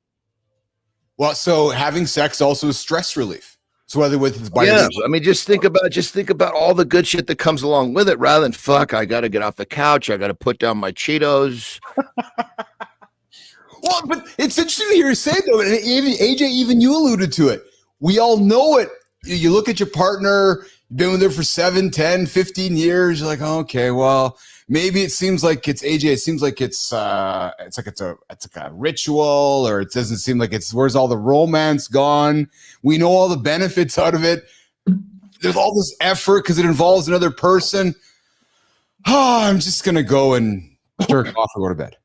A: Well, so having sex also is stress relief. So whether with
D: I mean, just think about all the good shit that comes along with it rather than fuck, I got to get off the couch. I got to put down my Cheetos.
A: Well, but it's interesting to hear you say though, and AJ, even you alluded to it. We all know it. You look at your partner, you've been with her for 7, 10, 15 years. You're like, oh, okay, well, maybe it seems like it's AJ. It seems like it's like a ritual, or it doesn't seem like where's all the romance gone? We know all the benefits out of it. There's all this effort because it involves another person. Oh, I'm just gonna go and jerk off and go to bed.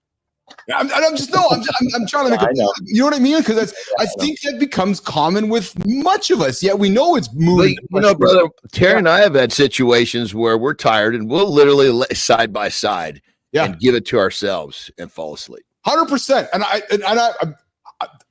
A: I'm trying to make you know what I mean? Because I think that becomes common with much of us. Yeah, we know it's moving.
D: Brother, Terry and I have had situations where we're tired and we'll literally lay side by side and give it to ourselves and fall asleep.
A: 100%. And I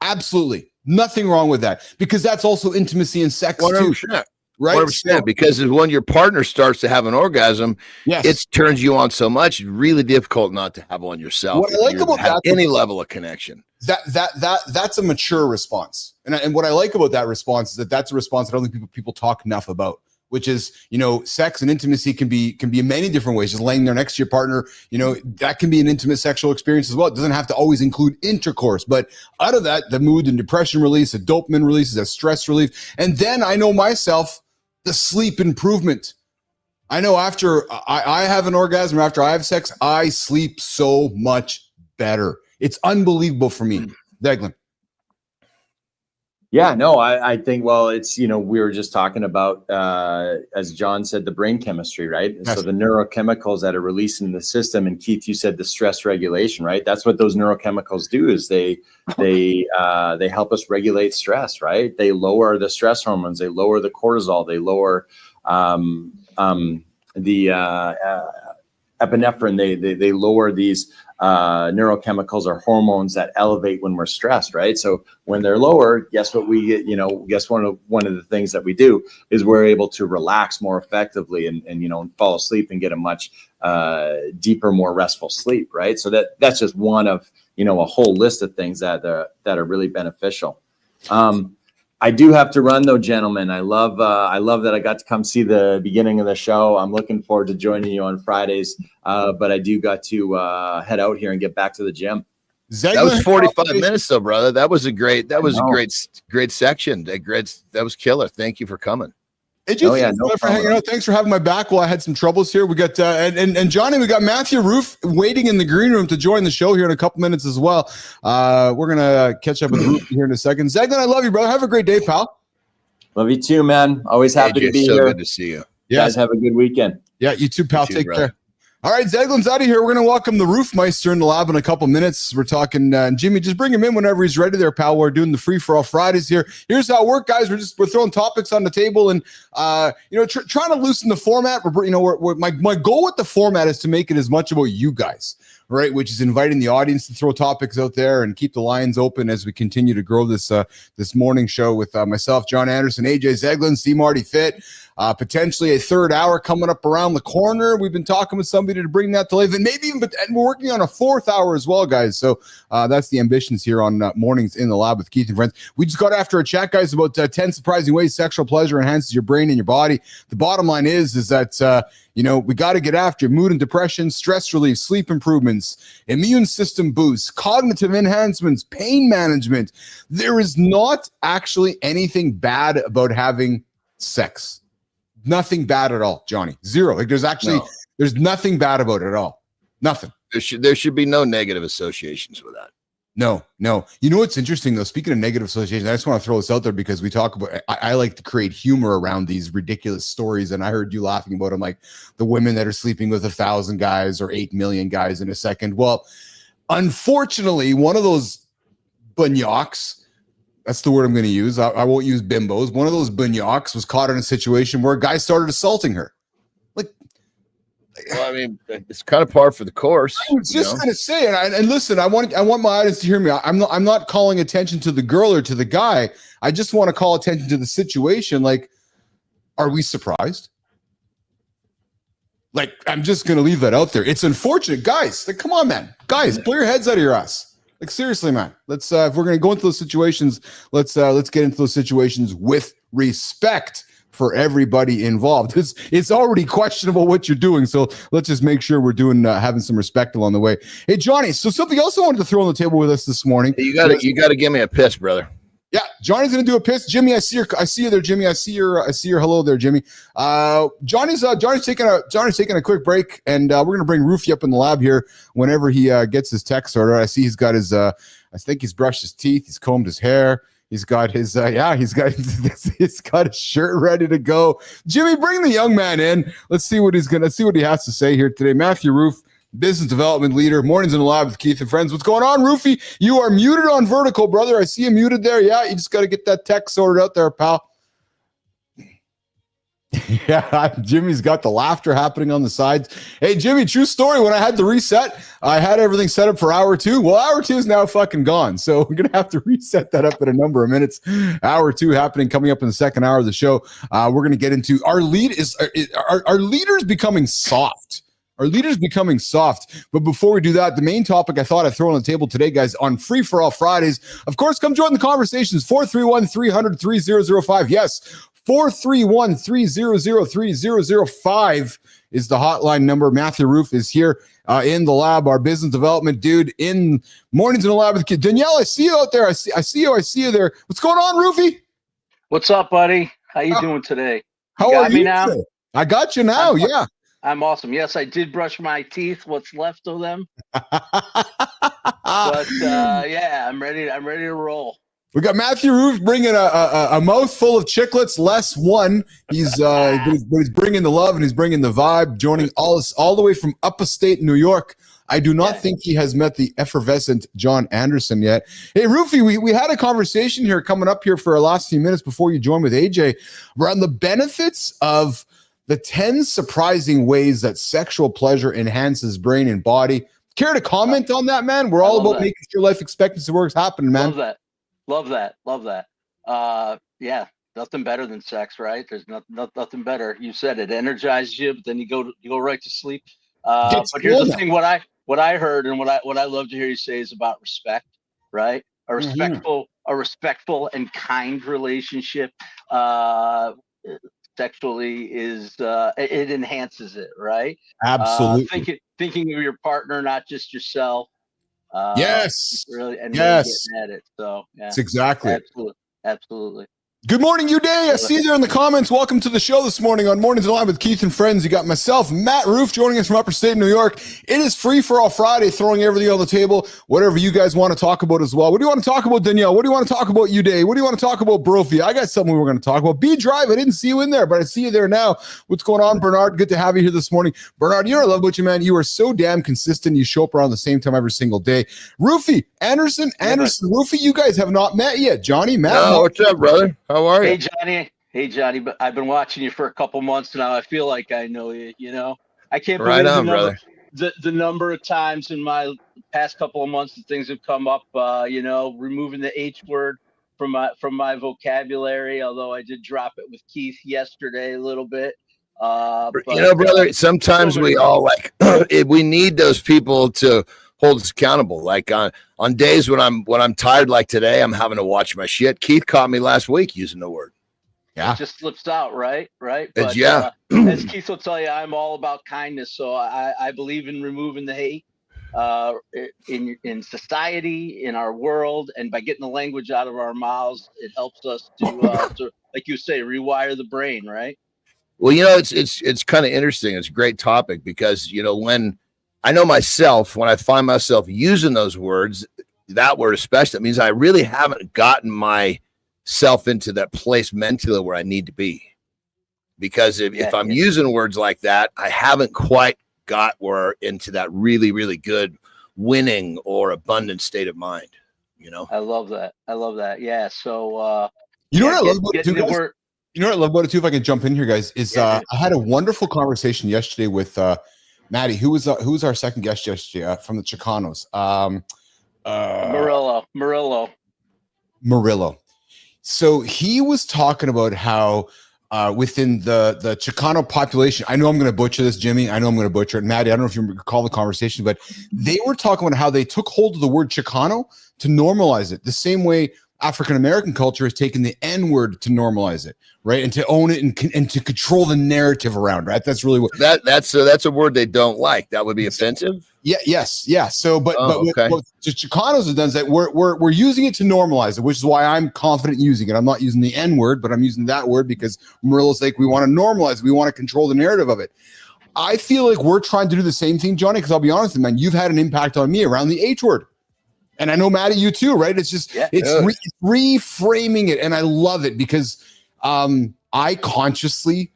A: absolutely nothing wrong with that, because that's also intimacy and sex 100%. Too. right?
D: 100%, because when your partner starts to have an orgasm,
A: Yes.
D: it turns you on so much, it's really difficult not to have one yourself.
A: What I like about
D: have
A: that,
D: any level of connection.
A: That's a mature response. And what I like about that response is that that's a response that I don't think people talk enough about, which is, sex and intimacy can be in many different ways. Just laying there next to your partner, that can be an intimate sexual experience as well. It doesn't have to always include intercourse, but out of that, the mood and depression release, the dopamine release, the stress relief. And then I know myself, the sleep improvement. I know after I have an orgasm, after I have sex, I sleep so much better. It's unbelievable for me. Zeglen.
B: Yeah, no, I think, well, it's, we were just talking about, as John said, the brain chemistry, right?
A: Yes.
B: So the neurochemicals that are released in the system, and Keith, you said the stress regulation, right? That's what those neurochemicals do, is they help us regulate stress, right? They lower the stress hormones, they lower the cortisol, they lower the epinephrine, they lower these neurochemicals or hormones that elevate when we're stressed, right? So when they're lower, guess what we get, guess one of the things that we do is we're able to relax more effectively and fall asleep and get a much deeper, more restful sleep, right? So that's just one of, a whole list of things that are really beneficial. I do have to run though, gentlemen. I love that I got to come see the beginning of the show. I'm looking forward to joining you on Fridays, but I do got to head out here and get back to the gym.
A: Zeglen,
D: that was 45 minutes though, brother. That was a great section. That was killer. Thank you for coming.
A: Thanks for hanging out. Thanks for having my back while I had some troubles here. We got and Johnny, we got Matthew Rouff waiting in the green room to join the show here in a couple minutes as well. We're gonna catch up with Rouff here in a second. Zeglen, I love you, brother. Have a great day, pal.
B: Love you too, man. Always happy to be here.
D: Good to see you.
A: Yeah.
B: Guys, have a good weekend.
A: Yeah, you too, pal. Take
D: brother.
A: care. All right, Zeglen's out of here. We're going to welcome the Roofmeister in the lab in a couple minutes. We're talking, Jimmy, just bring him in whenever he's ready there, pal. We're doing the free-for-all Fridays here. Here's how it works, guys. We're throwing topics on the table and, trying to loosen the format. My goal with the format is to make it as much about you guys, right? Which is inviting the audience to throw topics out there and keep the lines open as we continue to grow this morning show with myself, Jon Andersen, AJ Zeglen, C. Marty Fit. Potentially a third hour coming up around the corner. We've been talking with somebody to bring that to life, and maybe even, and we're working on a fourth hour as well, guys. So that's the ambitions here on Mornings in the Lab with Keith and Friends. We just got after a chat, guys, about 10 surprising ways sexual pleasure enhances your brain and your body. The bottom line is that we got to get after mood and depression, stress relief, sleep improvements, immune system boosts, cognitive enhancements, pain management. There is not actually anything bad about having sex. Nothing bad at all, Johnny. Zero. Like there's nothing bad about it at all. Nothing.
D: There should be no negative associations with that.
A: No. You know what's interesting though? Speaking of negative associations, I just want to throw this out there because we talk about. I like to create humor around these ridiculous stories, and I heard you laughing about them, like the women that are sleeping with 1,000 guys or 8 million guys in a second. Well, unfortunately, one of those bunyaks. That's the word I'm going to use. I won't use bimbos. One of those bunyaks was caught in a situation where a guy started assaulting her.
D: Well, I mean, it's kind of par for the course.
A: I was just going to say, and listen, I want my audience to hear me. I'm not calling attention to the girl or to the guy. I just want to call attention to the situation. Like, are we surprised? Like, I'm just going to leave that out there. It's unfortunate, guys. Like, come on, man, guys, pull your heads out of your ass. Like, seriously, man, let's if we're going to go into those situations, let's get into those situations with respect for everybody involved. It's already questionable what you're doing, so let's just make sure we're doing having some respect along the way. Hey, Johnny, so something else I wanted to throw on the table with us this morning.
D: You got to give me a piss, brother.
A: Yeah, Johnny's gonna do a piss. Jimmy, I see you there, Jimmy. I see your hello there, Jimmy. Johnny's taking a quick break, and we're gonna bring Rouffy up in the lab here whenever he gets his tech sorted. I see he's got his I think he's brushed his teeth, he's combed his hair, he's got his he's got his shirt ready to go. Jimmy, bring the young man in. Let's see what he has to say here today. Matthew Rouff, business development leader, Mornings in the Lab with Keith and Friends. What's going on, Roofy? You are muted on vertical, brother. I see you muted there. Yeah, you just got to get that tech sorted out there, pal. Yeah, Jimmy's got the laughter happening on the sides. Hey, Jimmy, true story. When I had to reset, I had everything set up for hour 2. Well, hour 2 is now fucking gone. So we're going to have to reset that up in a number of minutes. Hour 2 happening coming up in the second hour of the show. We're going to get into our leaders becoming soft. Our leaders becoming soft. But before we do that, the main topic I thought I'd throw on the table today, guys, on Free for All Fridays. Of course, come join the conversations. 431-300-3005. Yes. 431-300-3005 is the hotline number. Matthew Rouff is here in the lab, our business development dude in Mornings in the Lab with Kid. Danielle, I see you out there. I see you there. What's going on, Roofy?
F: What's up, buddy? How you doing today?
A: How are you
F: now?
A: Today? I got you now. Yeah.
F: I'm awesome. Yes, I did brush my teeth. What's left of them? But yeah, I'm ready to roll.
A: We got Matthew Rouff bringing a mouthful of chiclets, less one. He's bringing the love and he's bringing the vibe, joining all the way from upstate New York. I do not think he has met the effervescent Jon Andersen yet. Hey, Roofy, we had a conversation here coming up here for our last few minutes before you joined with AJ around the benefits of the 10 surprising ways that sexual pleasure enhances brain and body. Care to comment on that, man? We're all about making sure life expectancy works happening, man.
F: Love that. Yeah, nothing better than sex, right? There's nothing better. You said it energizes you, but then you go right to sleep. But here's the thing: what I heard and what I love to hear you say is about respect, right? A respectful and kind relationship. Sexually is it enhances it, right?
A: Absolutely.
F: Thinking of your partner, not just yourself.
A: Yes.
F: Really, and
A: yes.
F: Really getting at it. So yeah.
A: That's exactly.
F: Absolutely.
A: Good morning, Uday. I see you there in the comments. Welcome to the show this morning on Mornings in Line with Keith and Friends. You got myself, Matt Rouff, joining us from Upper State New York. It is Free for All Friday, throwing everything on the table, whatever you guys want to talk about as well. What do you want to talk about, Danielle? What do you want to talk about, Uday? What do you want to talk about, Brophy? I got something we're going to talk about. B-Drive, I didn't see you in there, but I see you there now. What's going on, Bernard? Good to have you here this morning. Bernard, you know what I love about you, man? You are so damn consistent. You show up around the same time every single day. Roofy, Andersen, Roofy, you guys have not met yet. Johnny, Matt.
D: Oh, what's up, brother? How are you?
F: Hey, Johnny, but I've been watching you for a couple months now. I feel like I know you, I can't
D: believe
F: the number of times in my past couple of months that things have come up, removing the H word from my vocabulary, although I did drop it with Keith yesterday a little bit.
D: But, brother, sometimes we all we need those people to hold us accountable. Like on days when I'm tired, like today, I'm having to watch my shit. Keith caught me last week using the word.
F: Yeah, it just slips out, right? But as Keith will tell you, I'm all about kindness. So I believe in removing the hate in society, in our world, and by getting the language out of our mouths, it helps us to like you say, rewire the brain, right?
D: Well, it's kind of interesting. It's a great topic because when I know myself, when I find myself using those words, that word especially, that means I really haven't gotten myself into that place mentally where I need to be. Because if I'm using words like that, I haven't quite got where into that really, really good winning or abundant state of mind.
F: I love that. Yeah. So
A: you know what I love about it too, guys? You know what I love about it too, if I can jump in here, guys, is I had a wonderful conversation yesterday with Maddie, who was our second guest yesterday from the Chicanos. Murillo. So he was talking about how within the Chicano population, I know I'm going to butcher this, Jimmy. I know I'm going to butcher it. Maddie, I don't know if you recall the conversation, but they were talking about how they took hold of the word Chicano to normalize it. The same way African-American culture has taken the N-word to normalize it, right? And to own it and to control the narrative around, right? That's really what
D: that's a word they don't like. That would be offensive. Yeah.
A: So, but what the Chicanos have done is that we're using it to normalize it, which is why I'm confident using it. I'm not using the N-word, but I'm using that word because Murillo's like, we want to normalize it. We want to control the narrative of it. I feel like we're trying to do the same thing, Johnny, because I'll be honest, man, you've had an impact on me around the H word. And I know, Maddie, you too, right? It's just, reframing it. And I love it because I consciously,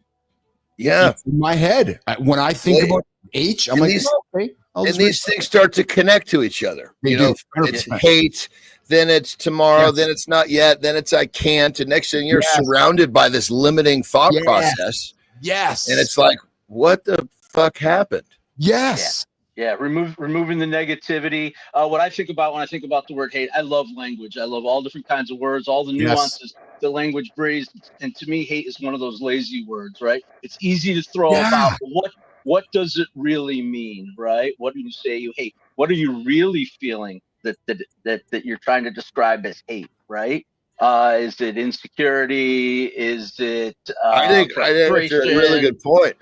A: in my head, when I think about H, I'm like, okay.
D: And these things start to connect to each other. It's hate, then it's tomorrow, then it's not yet, then it's I can't. And next thing you're surrounded by this limiting thought process.
A: Yes.
D: And it's like, what the fuck happened?
A: Yes.
F: Yeah, removing the negativity. What I think about when I think about the word hate, I love language. I love all different kinds of words, all the nuances the language breeds. And to me, hate is one of those lazy words, right? It's easy to throw about. But what does it really mean, right? What do you say you hate? What are you really feeling that you're trying to describe as hate, right? Is it insecurity? Is it
D: I think it's a really good point.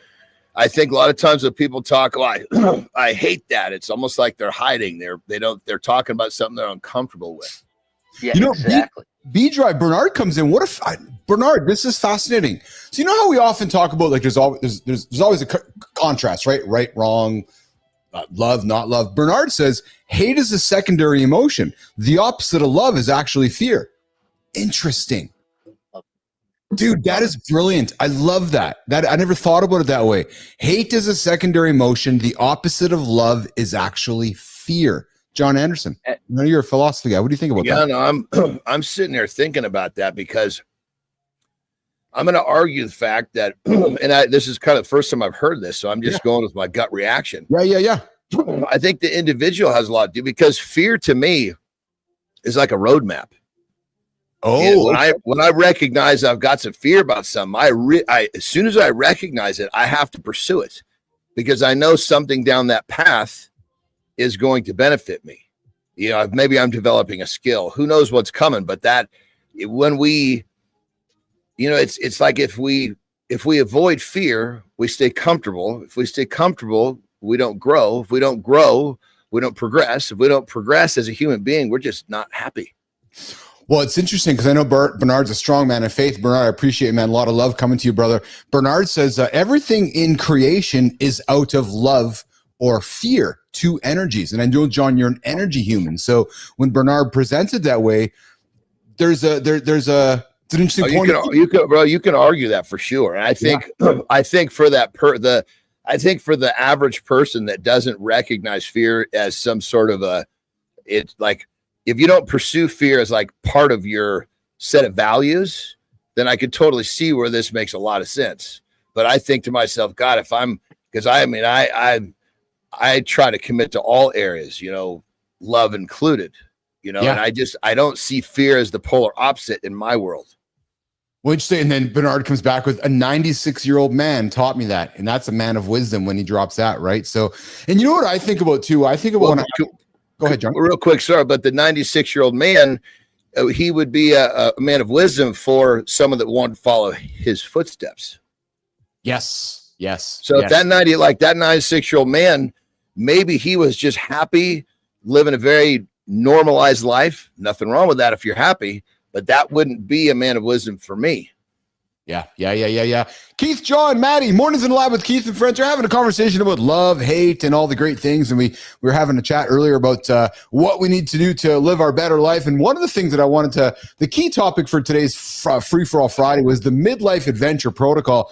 D: I think a lot of times when people talk, oh, I hate that. It's almost like they're hiding. They're talking about something they're uncomfortable with.
F: Yeah, exactly.
A: B-Drive, Bernard comes in. What if Bernard, this is fascinating. So you know how we often talk about, like, there's always a contrast, right? Right, wrong, love, not love. Bernard says hate is a secondary emotion. The opposite of love is actually fear. Interesting. Dude, that is brilliant. I love that. I never thought about it that way. Hate is a secondary emotion. The opposite of love is actually fear. Jon Andersen, I know you're a philosophy guy. What do you think about that?
D: No, I'm sitting there thinking about that because I'm going to argue the fact that, and this is kind of the first time I've heard this, so I'm just going with my gut reaction.
A: Yeah.
D: I think the individual has a lot to do because fear to me is like a roadmap. Oh, when I recognize I've got some fear about something, as soon as I recognize it, I have to pursue it because I know something down that path is going to benefit me. You know, maybe I'm developing a skill. Who knows what's coming? But when we, you know, it's like if we avoid fear, we stay comfortable. If we stay comfortable, we don't grow. If we don't grow, we don't progress. If we don't progress as a human being, we're just not happy.
A: Well, it's interesting because I know Bernard's a strong man of faith. Bernard, I appreciate it, man. A lot of love coming to you, brother. Bernard says everything in creation is out of love or fear, two energies. And I know, Jon, you're an energy human. So when Bernard presents it that way, there's an interesting point.
D: You can argue that for sure. And I think for that I think for the average person that doesn't recognize fear as some sort of it's like, if you don't pursue fear as like part of your set of values, then I could totally see where this makes a lot of sense. But I think to myself, God, I try to commit to all areas, you know, love included, you know, and I don't see fear as the polar opposite in my world.
A: What'd you say? And then Bernard comes back with a 96-year-old man taught me that. And that's a man of wisdom when he drops that, right? So, and you know what I think about too? I think about go ahead, Jon.
D: Real quick, sorry, but the 96-year-old man, he would be a man of wisdom for someone that wanted to follow his footsteps.
A: Yes.
D: So if that 96-year-old man, maybe he was just happy, living a very normalized life. Nothing wrong with that if you're happy, but that wouldn't be a man of wisdom for me.
A: Yeah. Keith, Jon, Maddie, Mornings in the Lab with Keith and friends. We're having a conversation about love, hate, and all the great things. And we were having a chat earlier about what we need to do to live our better life. And one of the things that I wanted the key topic for today's Free for All Friday was the midlife adventure protocol.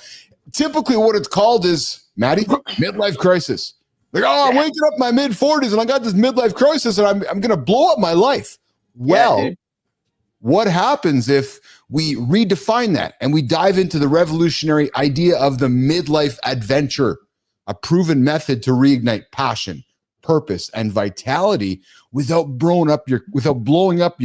A: Typically what it's called is, Maddie, midlife crisis. Like, I'm waking up in my mid-40s and I got this midlife crisis and I'm going to blow up my life. Well, what happens if we redefine that and we dive into the revolutionary idea of the midlife adventure, a proven method to reignite passion, purpose, and vitality without blowing up your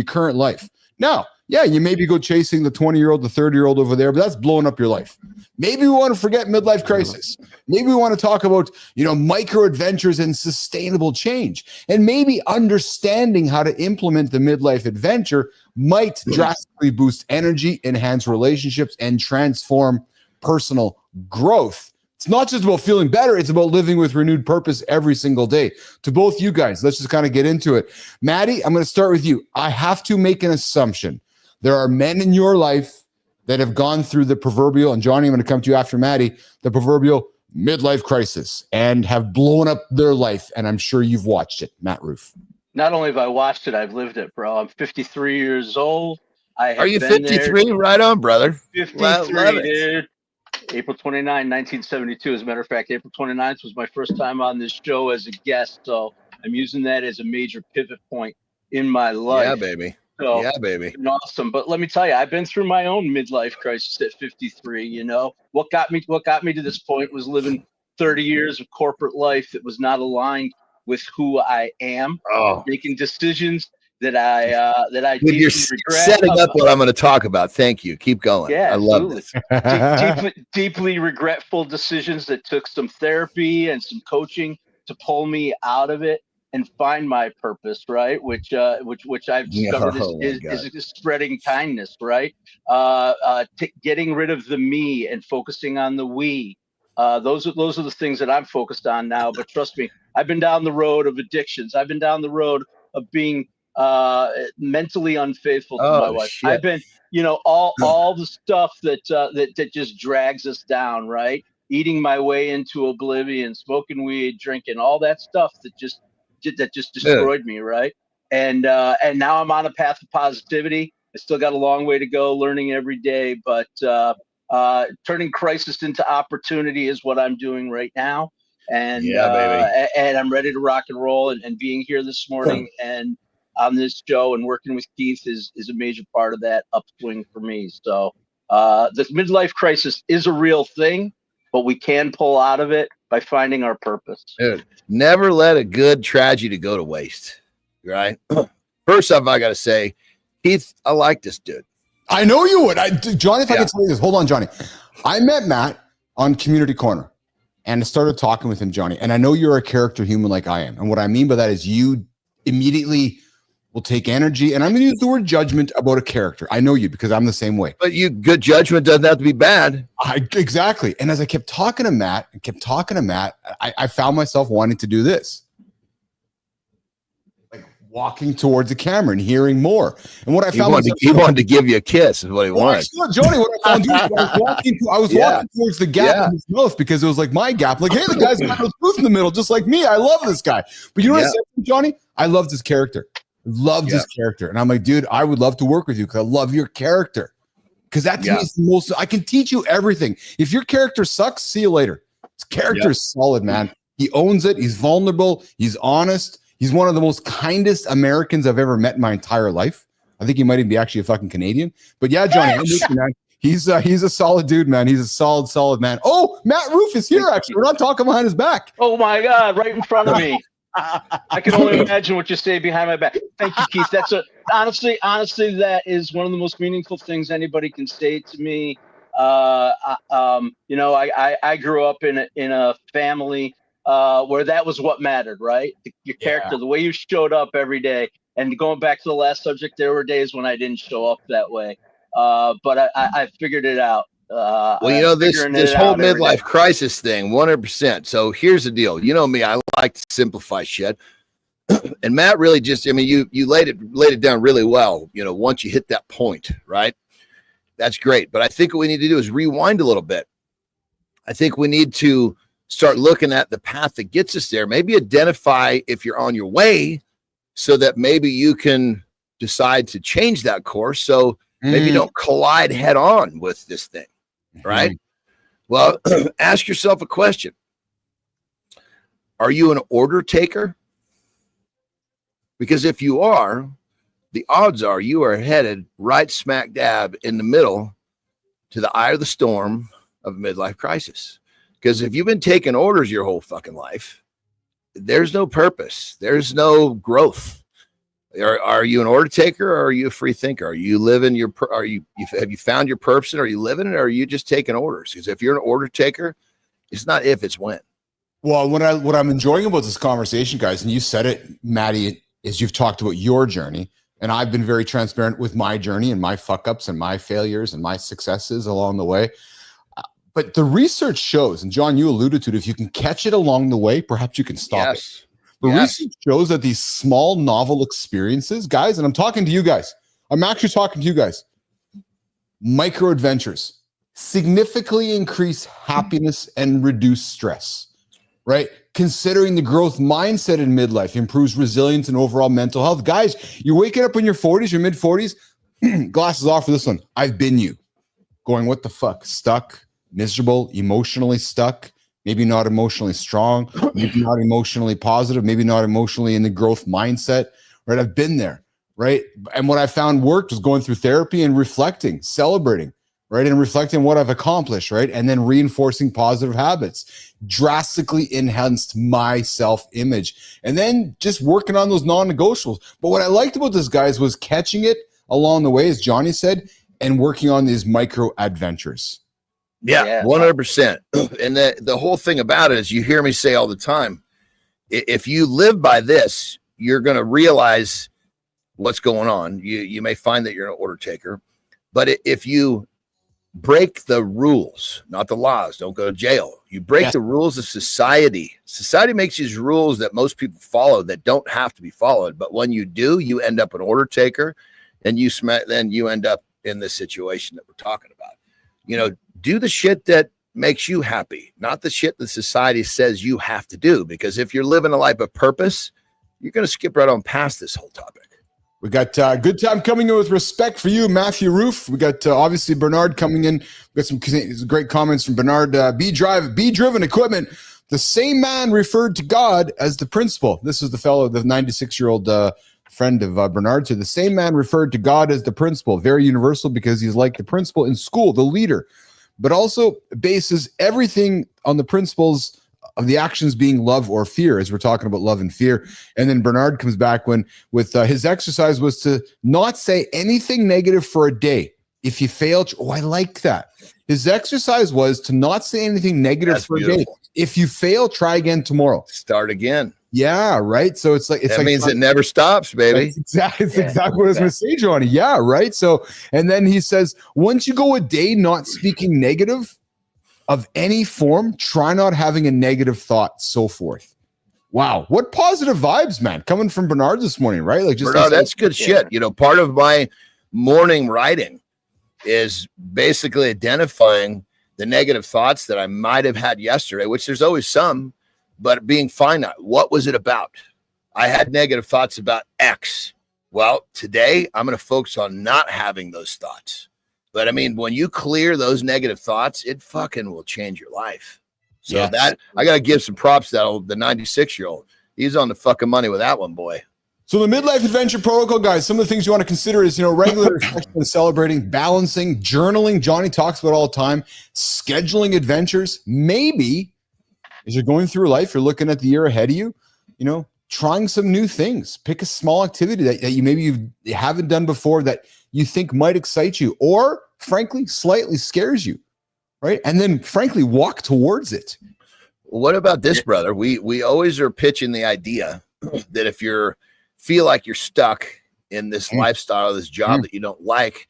A: current life? Now, you maybe go chasing the 20-year-old, the 30-year-old over there, but that's blowing up your life. Maybe we want to forget midlife crisis. Maybe we want to talk about, micro adventures and sustainable change. And maybe understanding how to implement the midlife adventure might drastically boost energy, enhance relationships, and transform personal growth. It's not just about feeling better. It's about living with renewed purpose every single day. To both you guys, let's just kind of get into it. Maddie, I'm going to start with you. I have to make an assumption. There are men in your life that have gone through the proverbial, and Johnny, I'm going to come to you after Maddie, the proverbial midlife crisis and have blown up their life. And I'm sure you've watched it. Matt Rouff.
F: Not only have I watched it, I've lived it, bro. I'm 53 years old.
D: Are you 53? Right on, brother.
F: 53, dude. April 29, 1972. As a matter of fact, April 29th was my first time on this show as a guest. So I'm using that as a major pivot point in my life.
D: Yeah, baby.
F: So
D: Yeah, baby.
F: it's been awesome. But let me tell you, I've been through my own midlife crisis at 53. You know, what got me to this point was living 30 years of corporate life that was not aligned with who I am,
D: Oh,
F: making decisions that I
D: dude, you're
F: deeply regret.
D: setting up what I'm going to talk about. Thank you. Keep going.
F: Yeah,
D: I love
F: absolutely.
D: this.
F: Deeply regretful decisions that took some therapy and some coaching to pull me out of it and find my purpose, right? Which I've discovered
D: Oh my God.
F: is spreading kindness, right? Getting rid of the me and focusing on the we. Those are the things that I'm focused on now. But trust me, I've been down the road of addictions. I've been down the road of being mentally unfaithful to my
D: Oh
F: wife.
D: shit.
F: I've been, you know, all the stuff that just drags us down, right? Eating my way into oblivion, smoking weed, drinking, all that stuff that just destroyed me, right? And now I'm on a path of positivity. I still got a long way to go, learning every day, but turning crisis into opportunity is what I'm doing right now. And
D: Yeah, baby.
F: and I'm ready to rock and roll. And being here this morning and on this show and working with Keith is a major part of that upswing for me. So this midlife crisis is a real thing, but we can pull out of it by finding our purpose.
D: Dude, never let a good tragedy go to waste. Right. First off, I got to say, Keith, I like this dude.
A: I know you would. Johnny, if I
D: Yeah.
A: could tell you this, hold on, Johnny. I met Matt on Community Corner and I started talking with him, Johnny. And I know you're a character human like I am. And what I mean by that is you immediately will take energy. And I'm going to use the word judgment about a character. I know you because I'm the same way.
D: But good judgment doesn't have to be bad.
A: Exactly. And as I kept talking to Matt, I found myself wanting to do this. Walking towards the camera and hearing more. And what I found
D: he wanted to give you a kiss is what he wanted.
A: Johnny, what I found I was walking towards the gap in his mouth because it was like my gap. Like, hey, the guy's got no tooth in the middle, just like me. I love this guy. But you know what I said, Johnny? I loved his character. Loved his character. And I'm like, dude, I would love to work with you because I love your character. Because that to me is the most, I can teach you everything. If your character sucks, see you later. His character is solid, man. He owns it. He's vulnerable. He's honest. He's one of the most kindest Americans I've ever met in my entire life. I think he might even be actually a fucking Canadian. But yeah, Johnny, I'm with you, man. He's a solid dude, man. He's a solid man. Oh, Matt Rouff is here, actually. We're not talking behind his back.
F: Oh, my God, right in front of me. I can only imagine what you say behind my back. Thank you, Keith. That's honestly, that is one of the most meaningful things anybody can say to me. You know, I grew up in a family where that was what mattered, right? Your character, the way you showed up every day. And going back to the last subject, there were days when I didn't show up that way. But I figured it out.
D: Well, you know, this whole midlife crisis thing, 100%. So here's the deal. You know me, I like to simplify shit. And Matt really just, I mean, you laid it down really well. You know, once you hit that point, right? That's great. But I think what we need to do is rewind a little bit. I think we need to start looking at the path that gets us there. Maybe identify if you're on your way so that maybe you can decide to change that course. So maybe you don't collide head on with this thing, right? Well, ask yourself a question. Are you an order taker? Because if you are, the odds are you are headed right smack dab in the middle to the eye of the storm of a midlife crisis. Because if you've been taking orders your whole fucking life, there's no purpose. There's no growth. Are you an order taker or are you a free thinker? Are you living have you found your purpose and are you living it or are you just taking orders? Because if you're an order taker, it's not if, it's when.
A: Well, what I'm enjoying about this conversation, guys, and you said it, Maddie, is you've talked about your journey. And I've been very transparent with my journey and my fuck ups and my failures and my successes along the way. But the research shows, and John, you alluded to it, if you can catch it along the way, perhaps you can stop it. The research shows that these small novel experiences, guys, and I'm talking to you guys. I'm actually talking to you guys. Micro adventures significantly increase happiness and reduce stress, right? Considering the growth mindset in midlife improves resilience and overall mental health. Guys, you're waking up in your 40s, your mid 40s, glasses off for this one. I've been you. Going, what the fuck? Stuck, miserable, emotionally stuck, maybe not emotionally strong, maybe not emotionally positive, maybe not emotionally in the growth mindset, right? I've been there. right? And what I found worked was going through therapy and reflecting, celebrating, right? And reflecting what I've accomplished, right? And then reinforcing positive habits drastically enhanced my self-image. And then just working on those non-negotiables. But what I liked about this, guys, was catching it along the way, as Johnny said, and working on these micro adventures.
D: Yeah, 100%. And the whole thing about it is, you hear me say all the time, if you live by this, you're going to realize what's going on. You may find that you're an order taker, but if you break the rules, not the laws, don't go to jail. You break the rules of society. Society makes these rules that most people follow that don't have to be followed. But when you do, you end up an order taker, and then you end up in this situation that we're talking about. You know, do the shit that makes you happy, not the shit that society says you have to do. Because if you're living a life of purpose, you're going to skip right on past this whole topic.
A: We got good time coming in with respect for you, Matthew Rouff. We got obviously Bernard coming in. We got some great comments from Bernard. B-driven equipment. The same man referred to God as the principal. This is the fellow, the 96-year-old friend of Bernard. So the same man referred to God as the principal. Very universal, because he's like the principal in school, the leader, but also bases everything on the principles of the actions being love or fear, as we're talking about love and fear. And then Bernard comes back with his exercise was to not say anything negative for a day. If you fail, I like that. His exercise was to not say anything negative for a day. If you fail, try again tomorrow.
D: Start again.
A: Yeah, right. So that
D: means it never stops, baby.
A: It's exactly what I was going to say, Johnny. Yeah, right. So, and then he says, once you go a day not speaking negative of any form, try not having a negative thought, so forth. Wow, what positive vibes, man, coming from Bernard this morning, right? Like, just
D: Bernard, that's good shit. You know, part of my morning writing is basically identifying the negative thoughts that I might have had yesterday, which there's always some, but being finite. What was it about? I had negative thoughts about X. Well, today I'm going to focus on not having those thoughts. But I mean, when you clear those negative thoughts, it fucking will change your life. So that I got to give some props to the 96-year-old. He's on the fucking money with that one, boy.
A: So the midlife adventure protocol, guys, some of the things you want to consider is, regular reflection and celebrating, balancing, journaling. Johnny talks about all the time, scheduling adventures. Maybe as you're going through life, you're looking at the year ahead of you, trying some new things. Pick a small activity that you haven't done before that you think might excite you, or frankly, slightly scares you, right? And then frankly, walk towards it.
D: What about this, brother? We always are pitching the idea that if feel like you're stuck in this lifestyle, this job that you don't like,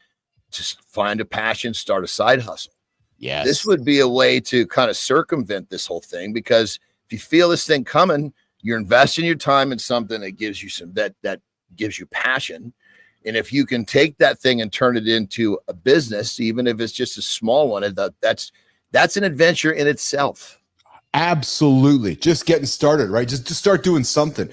D: just find a passion, start a side hustle.
A: Yes.
D: This would be a way to kind of circumvent this whole thing, because if you feel this thing coming, you're investing your time in something that gives you that gives you passion. And if you can take that thing and turn it into a business, even if it's just a small one, that's an adventure in itself.
A: Absolutely. Just getting started, right? Just start doing something.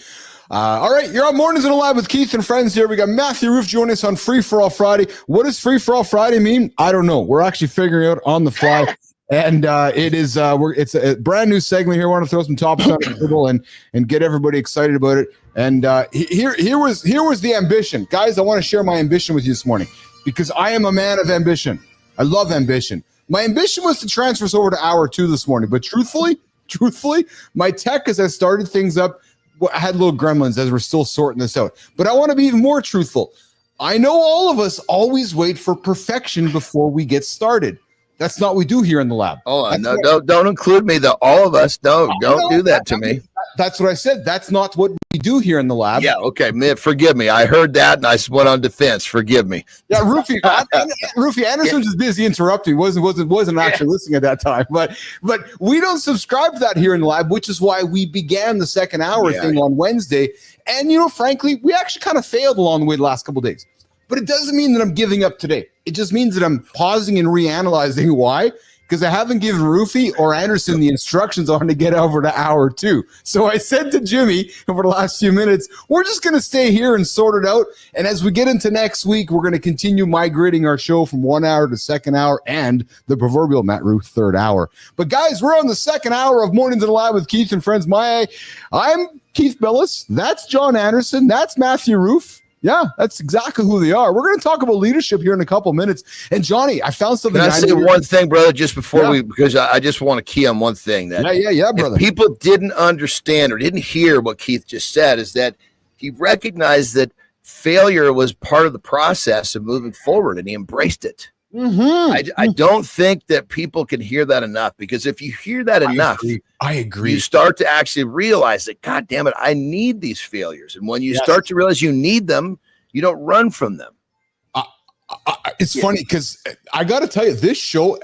A: All right, you're on Mornings in a Lab with Keith and friends here. We got Matthew Rouff joining us on Free for All Friday. What does Free for All Friday mean? I don't know. We're actually figuring out on the fly. And it's a brand new segment here. I want to throw some topics on the table and get everybody excited about it. And here was the ambition. Guys, I want to share my ambition with you this morning, because I am a man of ambition. I love ambition. My ambition was to transfer us over to hour 2 this morning. But truthfully, my tech, as I started things up, I had little gremlins as we're still sorting this out. But I want to be even more truthful. I know all of us always wait for perfection before we get started. That's not what we do here in the lab.
D: Oh, no, don't include me. All of us don't do that to me.
A: That's what I said. That's not what we do here in the lab.
D: Yeah, okay. Forgive me. I heard that and I went on defense. Forgive me.
A: Yeah, Rouffy Andersen was just busy interrupting. Wasn't actually listening at that time. But we don't subscribe to that here in the lab, which is why we began the second hour thing on Wednesday. And frankly, we actually kind of failed along the way the last couple of days. But it doesn't mean that I'm giving up today. It just means that I'm pausing and reanalyzing why. Because I haven't given Rouffy or Andersen the instructions on to get over to hour 2. So I said to Jimmy over the last few minutes, we're just going to stay here and sort it out. And as we get into next week, we're going to continue migrating our show from 1 hour to second hour and the proverbial Matt Rouff third hour. But guys, we're on the second hour of Mornings in the Lab with Keith and friends. I'm Keith Billis. That's Jon Andersen. That's Matthew Rouff. Yeah, that's exactly who they are. We're going to talk about leadership here in a couple minutes. And Johnny, I found something.
D: Can I say one thing, brother, just before because I just want to key on one thing that
A: brother.
D: If people didn't understand or didn't hear what Keith just said, is that he recognized that failure was part of the process of moving forward, and he embraced it. I don't think that people can hear that enough, because if you hear that enough,
A: I agree.
D: You start to actually realize that, God damn it, I need these failures. And when you start to realize you need them, you don't run from them.
A: It's funny because I got to tell you, this show,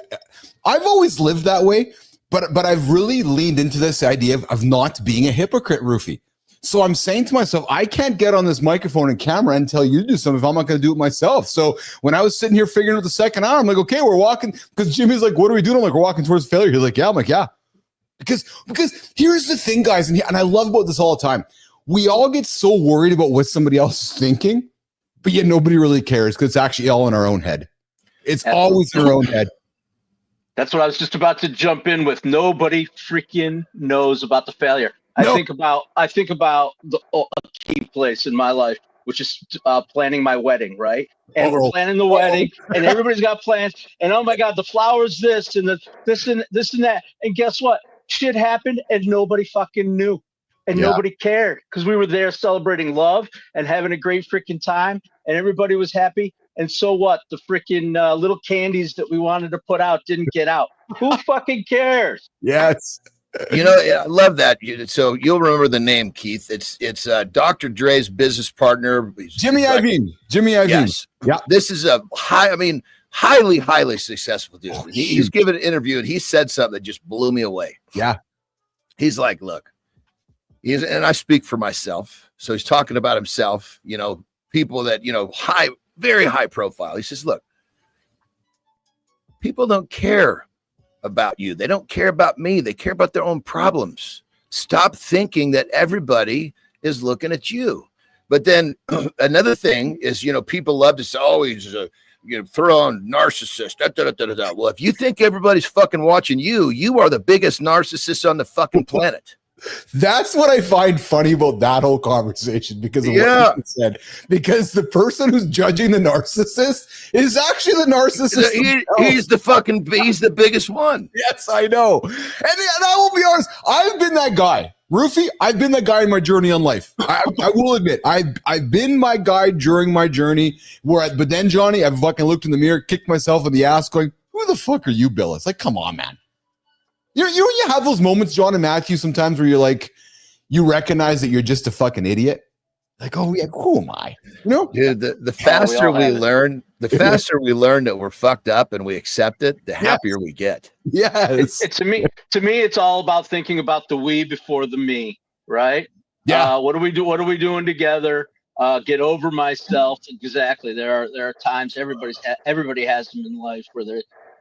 A: I've always lived that way, but I've really leaned into this idea of not being a hypocrite, Roofy. So I'm saying to myself, I can't get on this microphone and camera and tell you to do something if I'm not going to do it myself. So when I was sitting here figuring out the second hour, I'm like, okay, we're walking, because Jimmy's like, what are we doing? I'm like, we're walking towards failure. He's like, yeah. I'm like, yeah. Because here's the thing, guys, and I love about this all the time. We all get so worried about what somebody else is thinking, but yet nobody really cares because it's actually all in our own head. It's always in our own head.
F: That's what I was just about to jump in with. Nobody freaking knows about the failure. I think about a key place in my life, which is planning my wedding, right? And we're planning the wedding, and everybody's got plans. And oh my God, the flowers, this and this and that. And guess what? Shit happened, and nobody fucking knew, and nobody cared, because we were there celebrating love and having a great freaking time, and everybody was happy. And so what? The freaking little candies that we wanted to put out didn't get out. Who fucking cares?
A: Yes.
D: You know, I love that. So you'll remember the name, Keith. It's Dr. Dre's business partner,
A: Jimmy Iovine.
D: Yes. Yeah. This is a highly successful dude. He's given an interview and he said something that just blew me away.
A: Yeah.
D: He's like, look, and I speak for myself. So he's talking about himself, you know, people that, you know, very high profile. He says, look, people don't care about you. They don't care about me. They care about their own problems. Stop thinking that everybody is looking at you. But then another thing is, you know, people love to say, oh, he's a, you know, throw on narcissist. Well, if you think everybody's fucking watching you, you are the biggest narcissist on the fucking planet.
A: That's what I find funny about that whole conversation, because of what you said. Because the person who's judging the narcissist is actually the narcissist.
D: He's the biggest one.
A: Yes, I know. And I will be honest, I've been that guy. Roofy, I've been that guy in my journey on life. I will admit, I've been my guy during my journey. But then, Johnny, I've fucking looked in the mirror, kicked myself in the ass, going, "Who the fuck are you, Bill?" It's like, come on, man. You have those moments, John and Matthew, sometimes where you're like, you recognize that you're just a fucking idiot. Like, oh yeah, who am I? You know,
D: dude, the faster we learn that we're fucked up and we accept it, the happier we get.
A: Yeah,
F: to me, it's all about thinking about the we before the me, right?
A: Yeah.
F: What do we do? What are we doing together? Get over myself. Exactly. There are times everybody has them in life where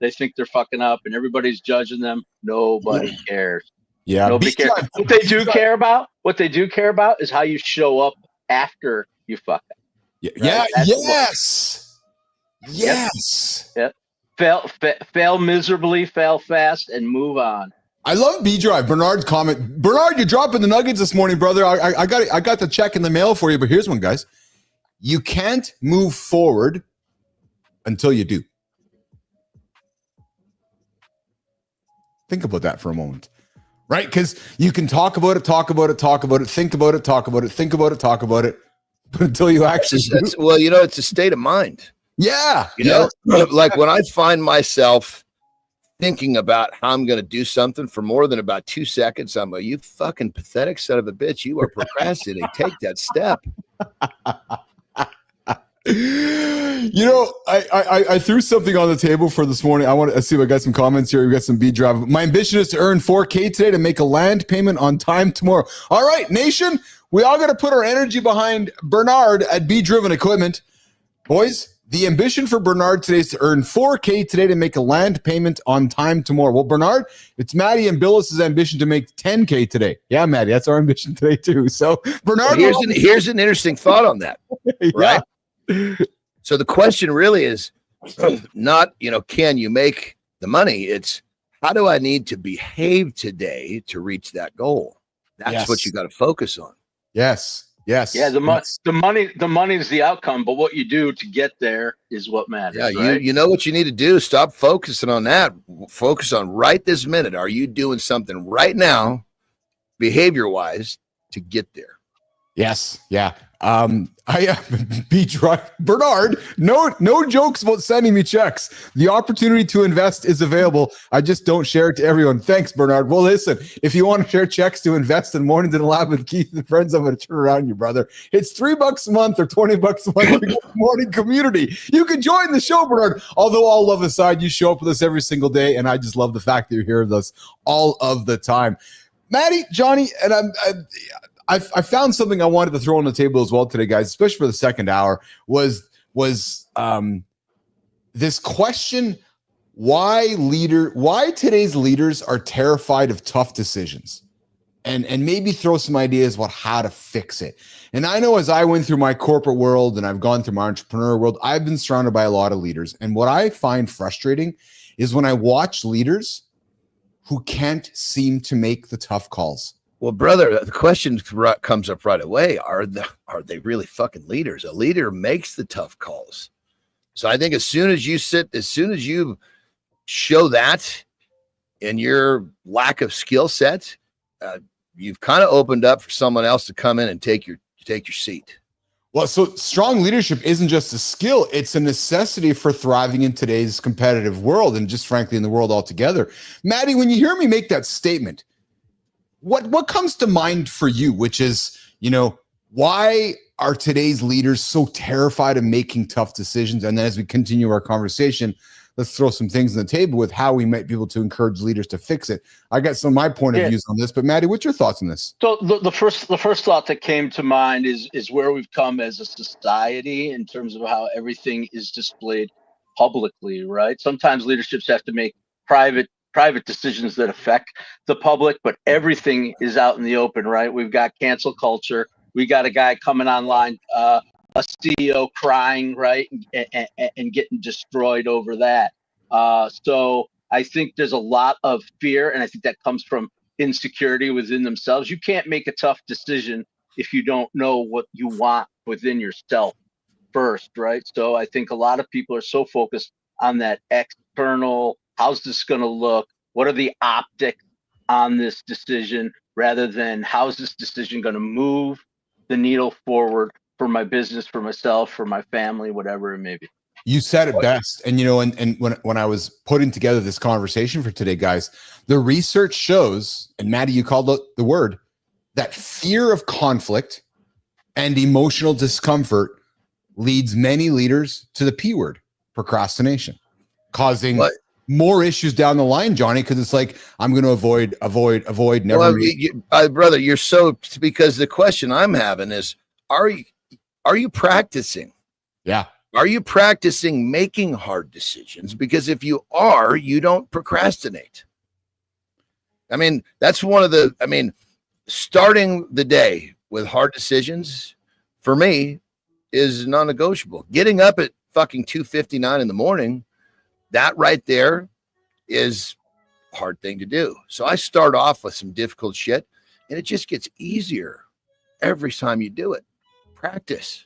F: they think they're fucking up and everybody's judging them. Nobody cares.
A: Yeah.
F: Nobody cares. What they do care about is how you show up after you fuck up.
A: Yeah. Right? Yes. Yes.
F: Yep. Fail miserably, fail fast, and move on.
A: I love B Drive. Bernard's comment. Bernard, you're dropping the nuggets this morning, brother. I got the check in the mail for you, but here's one, guys. You can't move forward until you do. Think about that for a moment, right? Because you can talk about it, think about it, talk about it, but until you actually
D: well, you know, it's a state of mind.
A: Yeah.
D: You know, like when I find myself thinking about how I'm going to do something for more than about 2 seconds, I'm like, you fucking pathetic son of a bitch. You are procrastinating. Take that step.
A: You know, I threw something on the table for this morning. I see. I got some comments here. We got some B Drive. My ambition is to earn $4,000 today to make a land payment on time tomorrow. All right, nation, we all got to put our energy behind Bernard at B Driven Equipment. Boys, the ambition for Bernard today is to earn $4,000 today to make a land payment on time tomorrow. Well, Bernard, it's Maddie and Billis's ambition to make $10,000 today. Yeah, Maddie, that's our ambition today too. So, Bernard,
D: here's an interesting thought on that, right? So the question really is not, you know, can you make the money? It's how do I need to behave today to reach that goal? That's what you got to focus on.
A: Yes. Yes.
F: Yeah, the money is the outcome, but what you do to get there is what matters.
D: Yeah,
F: right?
D: you know what you need to do. Stop focusing on that. Focus on right this minute. Are you doing something right now, behavior-wise, to get there?
A: Yes. Yeah. I Beach right, Bernard. No jokes about sending me checks. The opportunity to invest is available. I just don't share it to everyone. Thanks, Bernard. Well, listen, if you want to share checks to invest in Mornings in the Lab with Keith and friends, I'm going to turn around you, brother. It's $3 a month or $20 a month for the morning community. You can join the show, Bernard. Although all love aside, you show up with us every single day, and I just love the fact that you're here with us all of the time. Maddie, Johnny, and I found something I wanted to throw on the table as well today, guys, especially for the second hour, was this question: why today's leaders are terrified of tough decisions, and maybe throw some ideas about how to fix it. And I know as I went through my corporate world and I've gone through my entrepreneur world, I've been surrounded by a lot of leaders. And what I find frustrating is when I watch leaders who can't seem to make the tough calls.
D: Well, brother, the question comes up right away. Are they really fucking leaders? A leader makes the tough calls. So I think as soon as you show that in your lack of skill set, you've kind of opened up for someone else to come in and take your seat.
A: Well, so strong leadership isn't just a skill, it's a necessity for thriving in today's competitive world and just frankly in the world altogether. Maddie, when you hear me make that statement, what comes to mind for you, which is, why are today's leaders so terrified of making tough decisions? And then as we continue our conversation, let's throw some things on the table with how we might be able to encourage leaders to fix it. I got some of my point of views on this, but Maddie, what's your thoughts on this?
F: So the first thought that came to mind is where we've come as a society in terms of how everything is displayed publicly, right? Sometimes leaderships have to make private decisions that affect the public, but everything is out in the open, right? We've got cancel culture. We got a guy coming online, a CEO crying, right, and getting destroyed over that. So I think there's a lot of fear, and I think that comes from insecurity within themselves. You can't make a tough decision if you don't know what you want within yourself first, right? So I think a lot of people are so focused on that external, how's this going to look? What are the optics on this decision, rather than how's this decision going to move the needle forward for my business, for myself, for my family, whatever it may be.
A: You said it best. And, and when I was putting together this conversation for today, guys, the research shows, and Maddie, you called out the word, that fear of conflict and emotional discomfort leads many leaders to the P word, procrastination, causing more issues down the line, Johnny, because it's like, I'm going to avoid, never.
D: Well, brother, you're because the question I'm having is, are you practicing?
A: Yeah.
D: Are you practicing making hard decisions? Because if you are, you don't procrastinate. I mean, that's starting the day with hard decisions for me is non-negotiable. Getting up at fucking 2:59 in the morning, that right there is a hard thing to do. So I start off with some difficult shit, and it just gets easier every time you do it. Practice.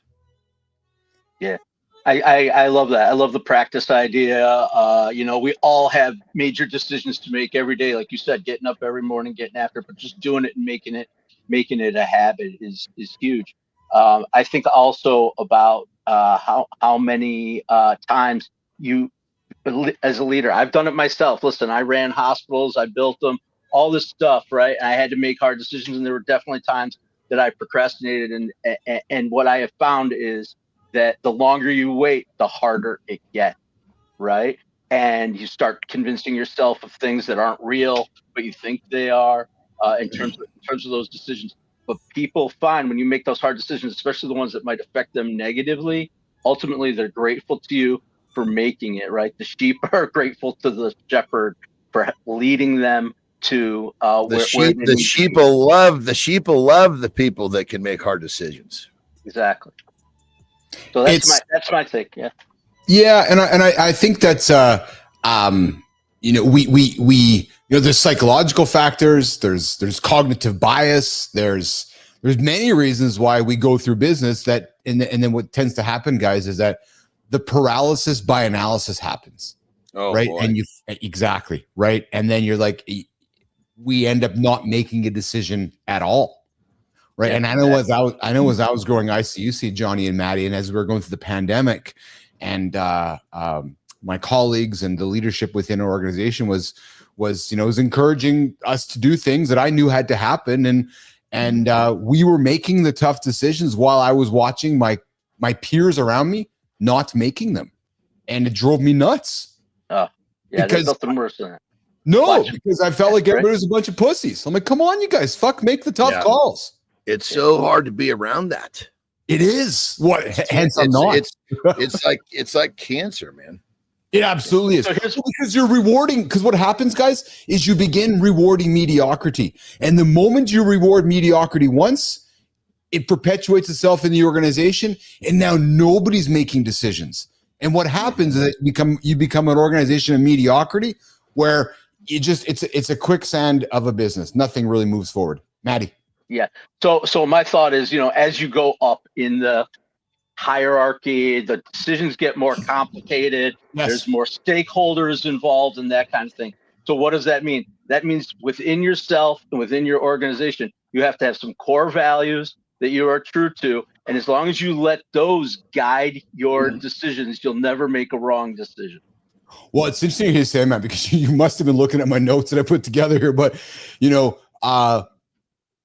F: Yeah. I love that. I love the practice idea. We all have major decisions to make every day. Like you said, getting up every morning, getting after it, but just doing it and making it a habit is huge. I think also about how many times you, as a leader, I've done it myself. Listen, I ran hospitals, I built them, all this stuff, right? And I had to make hard decisions, and there were definitely times that I procrastinated. And what I have found is that the longer you wait, the harder it gets, right? And you start convincing yourself of things that aren't real, but you think they are, in terms of those decisions. But people find when you make those hard decisions, especially the ones that might affect them negatively, ultimately they're grateful to you for making it, right? The sheep are grateful to the shepherd for leading them to
D: the sheep will love the people that can make hard decisions.
F: Exactly. So that's my take. Yeah.
A: Yeah, and I think that's there's psychological factors, there's cognitive bias, there's There's many reasons why we go through business that, and then what tends to happen, guys, is that the paralysis by analysis happens.
D: Oh,
A: right.
D: boy.
A: And exactly. Right. And then you're like, we end up not making a decision at all. Right.
F: Yeah,
A: and I know as I was growing, I see Johnny and Maddie, and as we were going through the pandemic, and my colleagues and the leadership within our organization was encouraging us to do things that I knew had to happen. And we were making the tough decisions while I was watching my peers around me not making them. And it drove me nuts.
F: Oh, yeah,
A: because
F: there's nothing worse than that.
A: No, because I felt like everybody was a bunch of pussies. I'm like, come on, you guys, make the tough calls.
D: It's so hard to be around that.
A: It is. What? Hence, I'm not.
D: It's like cancer, man.
A: It absolutely is. Because you're rewarding. Because what happens, guys, is you begin rewarding mediocrity, and the moment you reward mediocrity once, it perpetuates itself in the organization, and now nobody's making decisions. And what happens is that you become an organization of mediocrity, where it's a quicksand of a business. Nothing really moves forward. Maddie.
F: Yeah. So my thought is, as you go up in the hierarchy, the decisions get more complicated.
A: Yes.
F: There's more stakeholders involved and that kind of thing. So what does that mean? That means within yourself and within your organization, you have to have some core values that you are true to. And as long as you let those guide your decisions, you'll never make a wrong decision.
A: Well, it's interesting you say that, because you must have been looking at my notes that I put together here. But,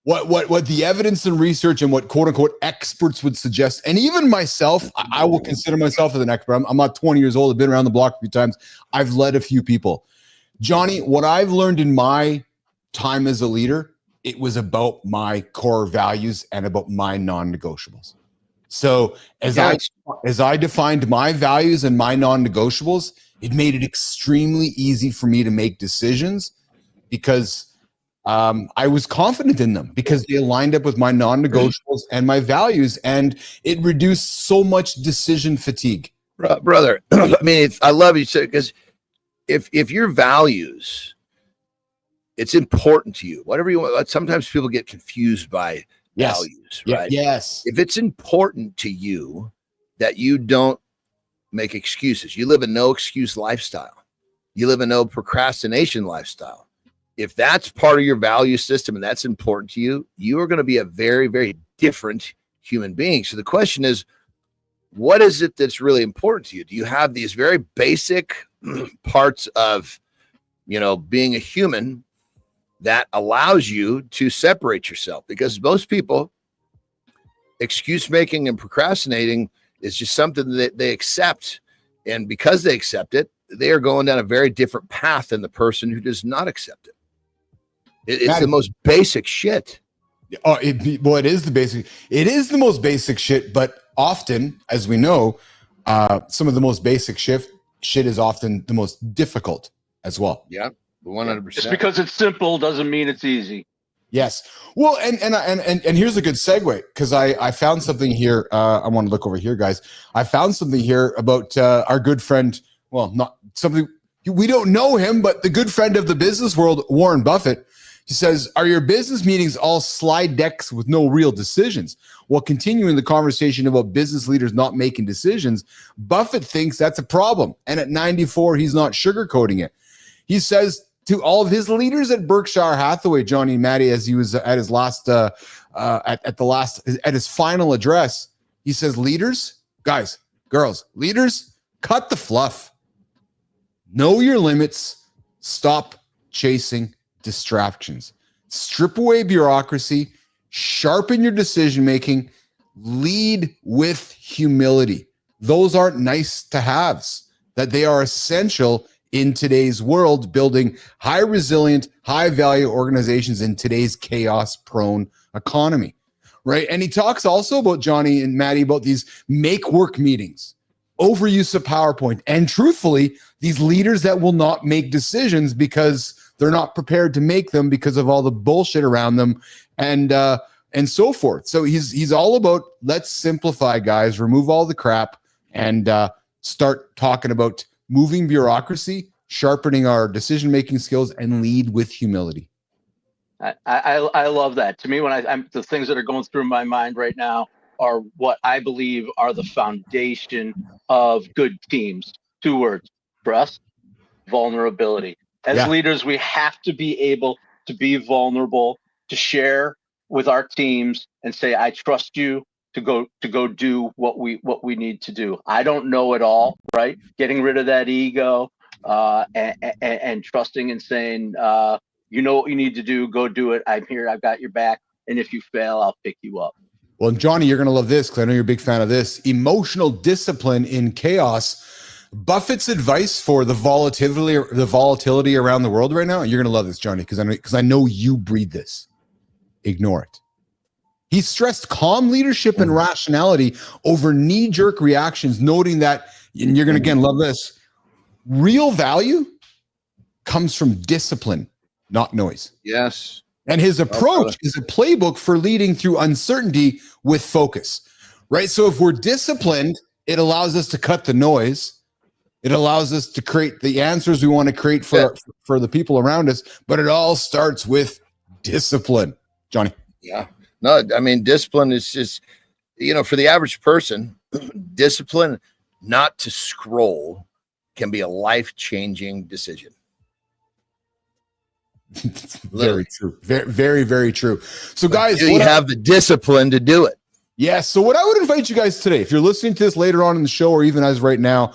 A: what the evidence and research and what quote unquote experts would suggest, and even myself, I will consider myself as an expert. I'm not 20 years old. I've been around the block a few times. I've led a few people. Johnny, what I've learned in my time as a leader, it was about my core values and about my non-negotiables. So as I defined my values and my non-negotiables, it made it extremely easy for me to make decisions, because I was confident in them, because they aligned up with my non-negotiables and my values, and it reduced so much decision fatigue.
D: Brother, I mean, I love you, because if your values, it's important to you, whatever you want. Sometimes people get confused by values, right?
A: Yes.
D: If it's important to you that you don't make excuses, you live a no excuse lifestyle, you live a no procrastination lifestyle. If that's part of your value system and that's important to you, you are going to be a very, very different human being. So the question is, what is it that's really important to you? Do you have these very basic parts of, being a human that allows you to separate yourself? Because most people, excuse making and procrastinating is just something that they accept. And because they accept it, they are going down a very different path than the person who does not accept it. It's the most basic shit.
A: Oh, it is the basic. It is the most basic shit. But often, as we know, some of the most basic shit is often the most difficult as well.
D: Yeah, 100%.
F: Just because it's simple doesn't mean it's easy.
A: Yes. Well, and here's a good segue, because I found something here. I want to look over here, guys. I found something here about our good friend. Well, not something we don't know him, but the good friend of the business world, Warren Buffett. He says, are your business meetings all slide decks with no real decisions? Well, continuing the conversation about business leaders not making decisions, Buffett thinks that's a problem. And at 94, he's not sugarcoating it. He says to all of his leaders at Berkshire Hathaway, Johnny and Maddie, as he was at his at his final address, he says, leaders, guys, girls, leaders, cut the fluff. Know your limits. Stop chasing distractions. Strip away bureaucracy, sharpen your decision making, lead with humility. Those aren't nice to haves, that they are essential in today's world, building high resilient, high value organizations in today's chaos prone economy. Right. And he talks also about, Johnny and Maddie, about these make work meetings, overuse of PowerPoint, and truthfully, these leaders that will not make decisions because they're not prepared to make them because of all the bullshit around them, and so forth. So he's all about, let's simplify, guys, remove all the crap, and start talking about moving bureaucracy, sharpening our decision-making skills, and lead with humility.
F: I love that. To me, when I'm the things that are going through my mind right now are what I believe are the foundation of good teams. 2 words: trust, vulnerability. As
A: Yeah.
F: leaders, we have to be able to be vulnerable, to share with our teams and say, I trust you to go do what we need to do. I don't know it all, right? Getting rid of that ego, and trusting and saying, you know what you need to do, go do it. I'm here, I've got your back. And if you fail, I'll pick you up.
A: Well, Johnny, you're going to love this because I know you're a big fan of this. Emotional discipline in chaos. Buffett's advice for the volatility around the world right now. You're going to love this, Johnny, because I know you breathe this. Ignore it. He stressed calm leadership and rationality over knee-jerk reactions, noting that, and you're going to again love this, real value comes from discipline, not noise.
D: Yes.
A: And his approach is a playbook for leading through uncertainty with focus, right? So if we're disciplined, it allows us to cut the noise. It allows us to create the answers we want to create for the people around us. But it all starts with discipline, Johnny.
D: Yeah. No, I mean, discipline is just, for the average person, discipline not to scroll can be a life-changing decision.
A: Very true. Very, very, very true. So, guys,
D: you have the discipline to do it.
A: Yeah. So, what I would invite you guys today, if you're listening to this later on in the show, or even as right now,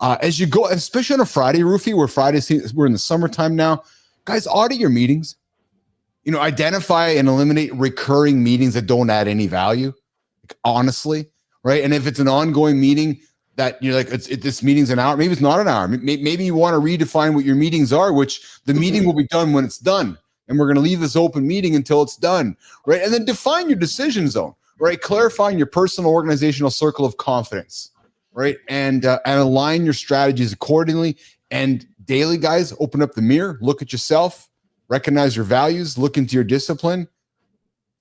A: as you go, especially on a Friday, Roofy, we're in the summertime now, guys, audit your meetings. Identify and eliminate recurring meetings that don't add any value. Honestly, right? And if it's an ongoing meeting that you're like, this meeting's an hour, maybe it's not an hour. Maybe you want to redefine what your meetings are, which the meeting will be done when it's done. And we're going to leave this open meeting until it's done, right? And then define your decision zone, right? Clarifying your personal organizational circle of confidence, right? And align your strategies accordingly. And daily, guys, open up the mirror, look at yourself, recognize your values, look into your discipline,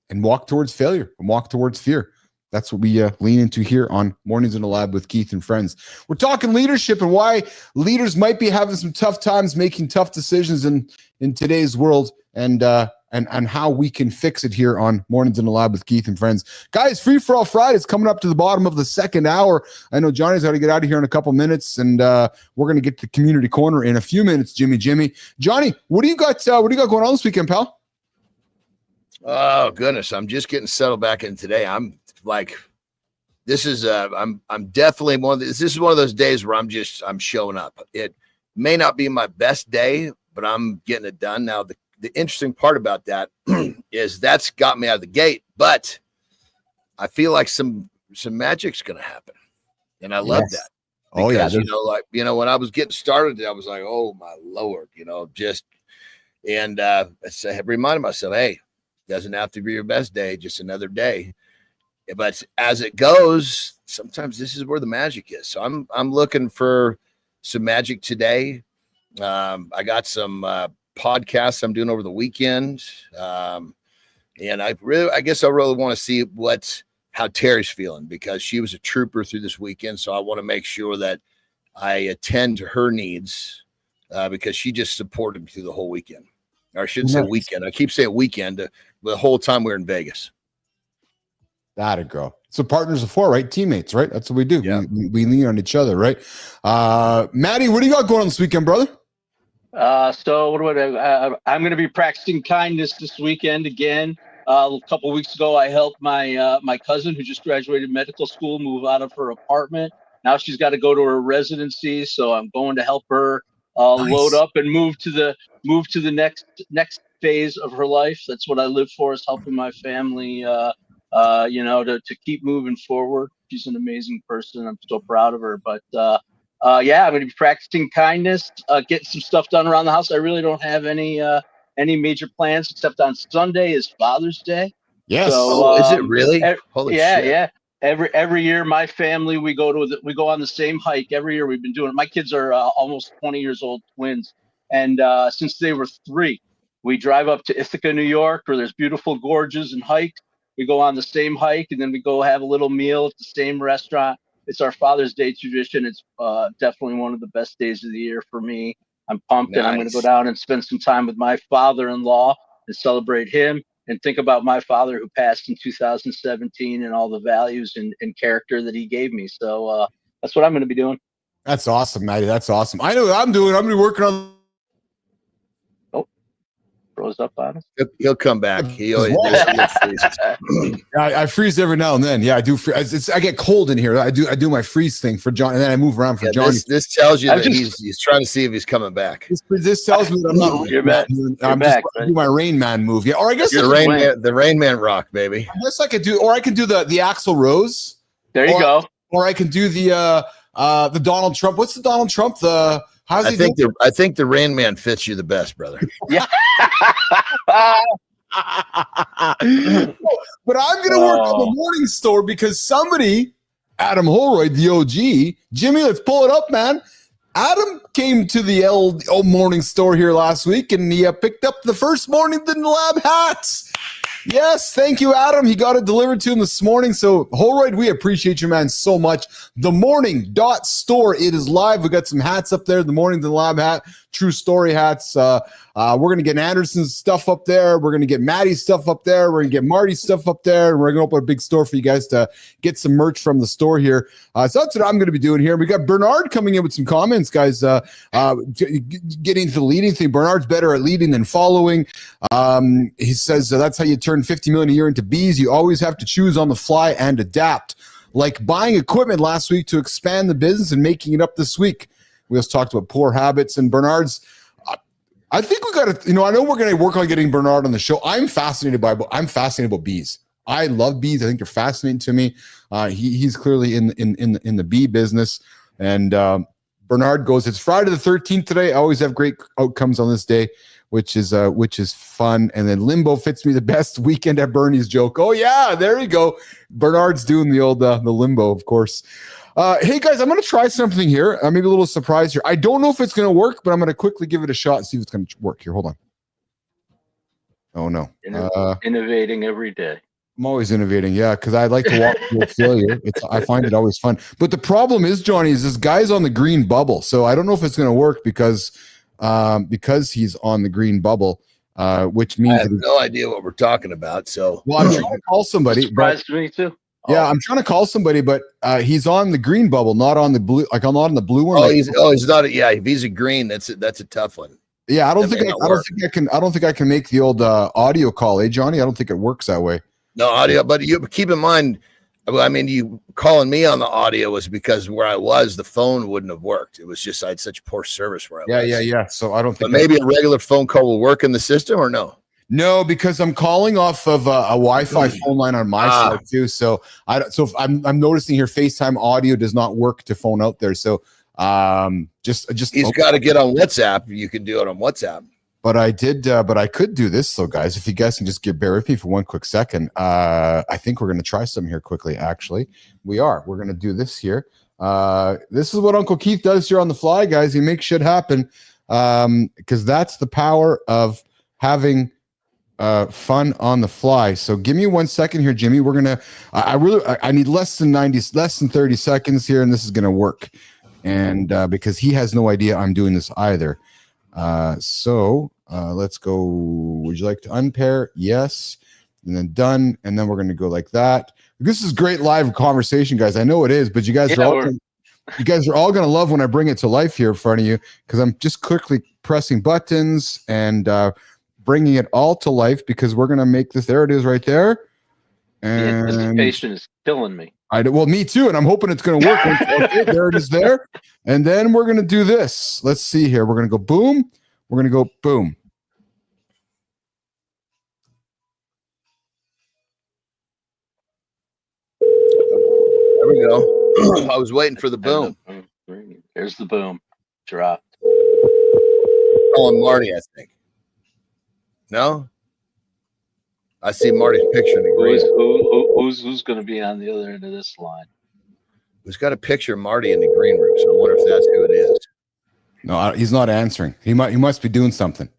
A: and walk towards failure and walk towards fear. That's what we lean into here on Mornings in the Lab with Keith and Friends. We're talking leadership and why leaders might be having some tough times making tough decisions in today's world, and how we can fix it here on Mornings in the Lab with Keith and Friends. Guys, Free for All Fridays coming up to the bottom of the second hour. I know Johnny's got to get out of here in a couple minutes, and we're going to get to the community corner in a few minutes. Jimmy, Johnny, what do you got? What do you got going on this weekend, pal?
D: Oh goodness, I'm just getting settled back in today. I'm like, this is I'm definitely this is one of those days where I'm showing up. It may not be my best day, but I'm getting it done. Now the interesting part about that is that's got me out of the gate, but I feel like some magic's going to happen, and I love that. Because, when I was getting started, I was like, oh my Lord, I have reminded myself, hey, doesn't have to be your best day, just another day. But as it goes, sometimes this is where the magic is. So I'm looking for some magic today. I got some podcasts I'm doing over the weekend. And I guess I really want to see how Terry's feeling, because she was a trooper through this weekend. So I want to make sure that I attend to her needs, because she just supported me through the whole weekend. Or I shouldn't say weekend. I keep saying weekend, the whole time we were in Vegas.
A: That'd go. So partners of four, right? Teammates, right? That's what we do.
D: Yeah.
A: We lean on each other, right? Matty, what do you got going on this weekend, brother?
F: So I'm going to be practicing kindness this weekend again. A couple of weeks ago, I helped my cousin who just graduated medical school move out of her apartment. Now she's got to go to her residency, so I'm going to help her load up and move to the next phase of her life. That's what I live for, is helping my family. To keep moving forward. She's an amazing person. I'm so proud of her. But I'm going to be practicing kindness, getting some stuff done around the house. I really don't have any major plans, except on Sunday is Father's Day.
A: Yes.
F: So,
D: is it really? Holy shit.
F: Yeah. Every year, my family, we go on the same hike every year. We've been doing it. My kids are almost 20 years old, twins, and since they were 3, we drive up to Ithaca, New York, where there's beautiful gorges and hikes. We go on the same hike, and then we go have a little meal at the same restaurant. It's our Father's Day tradition. It's definitely one of the best days of the year for me. I'm pumped, and I'm going to go down and spend some time with my father-in-law. and celebrate him and think about my father who passed in 2017 and all the values and character that he gave me. So that's what I'm going to be doing.
A: That's awesome, Matty. That's awesome. I know what I'm doing. I'm going to be working on.
F: Froze up on us.
D: He'll come back. He always freezes.
A: I freeze every now and then. Yeah, I do. I get cold in here. I do my freeze thing for John, and then I move around for Johnny.
D: This tells you that he's trying to see if he's coming back.
A: This tells me that I'm not.
F: You're back.
A: I'm
F: back,
A: just do my Rain Man move. Yeah, or I guess
D: the Rain Man rock, baby.
A: I guess I could do, or I can do the Axl Rose.
F: There you go.
A: Or I can do the Donald Trump. What's the Donald Trump? I
D: think the Rain Man fits you the best, brother.
F: Yeah.
A: But I'm going to work on the morning store because somebody, Adam Holroyd, the OG, Jimmy, let's pull it up, man. Adam came to the old morning store here last week, and he picked up the first Mornington Lab hats. Yes, thank you, Adam. He got it delivered to him this morning. So, Holroyd, we appreciate you, man, so much. The Morning.store, it is live. We got some hats up there. The Mornington Lab hat, true story hats. We're going to get Anderson's stuff up there. We're going to get Matty's stuff up there. We're going to get Marty's stuff up there. And we're going to open a big store for you guys to get some merch from the store here. So that's what I'm going to be doing here. We got Bernard coming in with some comments, guys. Getting to the leading thing. Bernard's better at leading than following. He says that's how you turn 50 million a year into bees. You always have to choose on the fly and adapt. Like buying equipment last week to expand the business and making it up this week. We just talked about poor habits, and Bernard's. I think we got to, I know we're going to work on getting Bernard on the show. I'm fascinated by bees. I love bees. I think they're fascinating to me. He's clearly in the bee business. And Bernard goes, it's Friday the 13th today. I always have great outcomes on this day, which is fun. And then Limbo fits me the best. Weekend at Bernie's joke. Oh yeah, there you go. Bernard's doing the old the Limbo, of course. Hey guys, I'm going to try something here. Maybe a little surprise here. I don't know if it's going to work, but I'm going to quickly give it a shot and see if it's going to work here. Hold on. Oh no.
F: Innovating every day.
A: I'm always innovating. Yeah. Cause I like to walk through failure. I find it always fun, but the problem is, Johnny, is this guy's on the green bubble. So I don't know if it's going to work because he's on the green bubble, which means
D: I have no idea what we're talking about. So,
A: well, I'm trying to call somebody.
F: Surprised me too.
A: Yeah, I'm trying to call somebody, but he's on the green bubble, not on the blue. Like I'm not on the blue one.
D: He's not. If he's a green, that's a tough one.
A: Yeah, I don't think I can make the old audio call, Johnny. I don't think it works that way.
D: No audio, but you keep in mind. I mean, you calling me on the audio was because where I was, the phone wouldn't have worked. It was just I had such poor service where I was.
A: Yeah. So I don't think.
D: But maybe a regular phone call will work in the system, or no?
A: No, because I'm calling off of a Wi-Fi phone line on my side too. So I'm noticing here FaceTime audio does not work to phone out there. So just
D: he's got to get on WhatsApp. You can do it on WhatsApp.
A: But I could do this. So guys, if you guys can just bear with me for one quick second. I think we're going to try some here quickly. Actually, we're going to do this here. This is what Uncle Keith does here on the fly, guys. He makes shit happen because that's the power of having fun on the fly. So give me 1 second here, Jimmy. We're gonna I need less than 30 seconds here, and this is gonna work. And because he has no idea I'm doing this either. So let's go. Would you like to unpair? Yes. And then done. And then we're gonna go like that. This is great live conversation, guys. I know it is, but you guys are all gonna love when I bring it to life here in front of you, because I'm just quickly pressing buttons and bringing it all to life, because we're going to make this. There it is right there. And
F: the anticipation is killing me.
A: Well, me too. And I'm hoping it's going to work. Okay, there it is there. And then we're going to do this. Let's see here. We're going to go boom. We're going to go boom.
D: There we go. I was waiting for the boom.
F: There's the boom. Dropped.
D: Calling Marty, I think. No, I see Marty's picture in the green.
F: Who's going to be on the other end of this line?
D: Who's got a picture of Marty in the green room? So I wonder if that's who it is.
A: No, he's not answering. He must be doing something.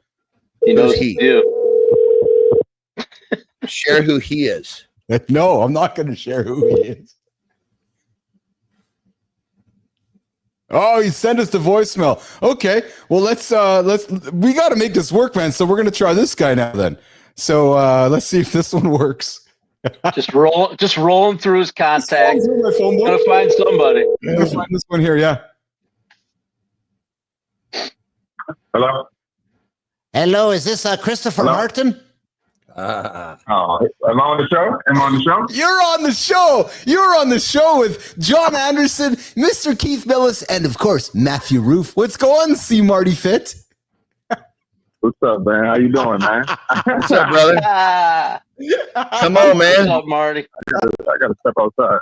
F: He knows he do.
D: Share who he is.
A: No, I'm not going to share who he is. Oh, he sent us the voicemail. Okay, well we got to make this work, man. So we're gonna try this guy now then. So let's see if this one works.
F: Just rolling through his contacts.
A: Through my phone book.
F: Gotta find somebody.
A: Gotta find this one here. Yeah.
C: Hello.
G: Hello, is this Christopher
C: Hello?
G: Martin?
C: Am I on the show?
A: You're on the show. You're on the show with Jon Andersen, Mr. Keith Billis, and of course Matthew Rouff. What's going on, C. Marty Fit?
C: What's up, man? How you doing, man?
D: What's up, brother? Come on,
F: What's
D: man.
F: up, Marty?
C: I gotta step outside.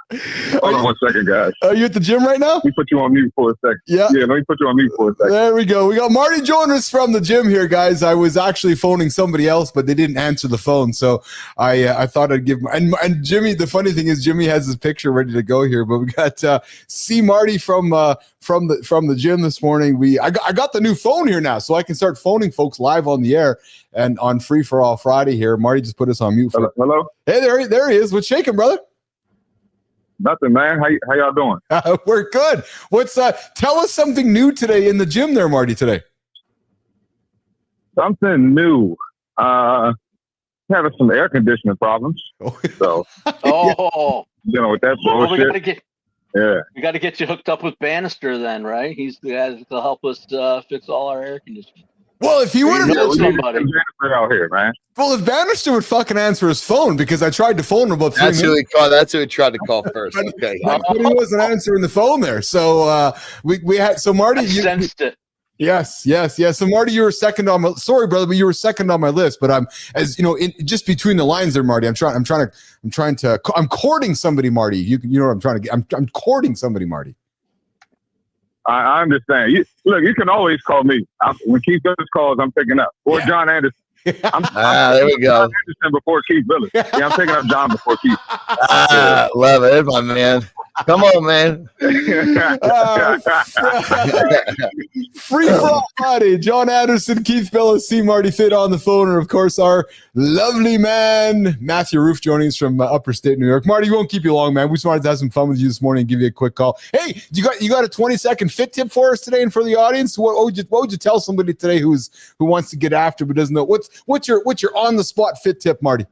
C: Hold on 1 second, guys.
A: Are you at the gym right now?
C: Let me put you on mute for a second.
A: Yeah.
C: Let me put you on mute for a second.
A: There we go. We got Marty joining us from the gym here, guys. I was actually phoning somebody else, but they didn't answer the phone, so I thought I'd give. And Jimmy, the funny thing is, Jimmy has his picture ready to go here. But we got C. Marty from the gym this morning. I got the new phone here now, so I can start phoning folks live on the air and on Free for All Friday here. Marty just put us on mute.
C: Hello.
A: Hey, there he is. What's shaking, brother?
C: Nothing, man. How y'all doing?
A: We're good. What's tell us something new today in the gym there, Marty, today.
C: Something new. Having some air conditioning problems. So
F: Oh,
C: with that
F: well,
C: bullshit.
F: we got to get you hooked up with Bannister then, right? He's the guy to help us fix all our air conditioning.
A: Well, if he would have,
F: know somebody.
C: Out here, man.
A: well, if Bannister would fucking answer his phone, because I tried to phone him about 3
D: That's who
A: minutes,
D: he called. That's who he tried to call first. Okay.
A: but he wasn't answering the phone there. So we had Marty.
F: I sensed it.
A: Yes. So Marty, you were second on my. Sorry, brother, but you were second on my list. But I'm, as you know, just between the lines there, Marty. I'm courting somebody, Marty. You know what I'm trying to get. I'm courting somebody, Marty.
C: I understand. You can always call me. When Keith Billis calls, I'm picking up. Or Jon Andersen.
D: There we go.
C: Jon Andersen before Keith Billis. Yeah, I'm picking up John before Keith.
D: Love it, my man. Come on, man.
A: Free for all Friday. Jon Andersen, Keith Billis, C. Marty Fit on the phone, and of course our lovely man Matthew Rouff joining us from Upper State New York. Marty, we won't keep you long, man. We just wanted to have some fun with you this morning and give you a quick call. Hey, you got a 20-second fit tip for us today and for the audience? What would you tell somebody today who wants to get after but doesn't know what's your on the spot fit tip, Marty?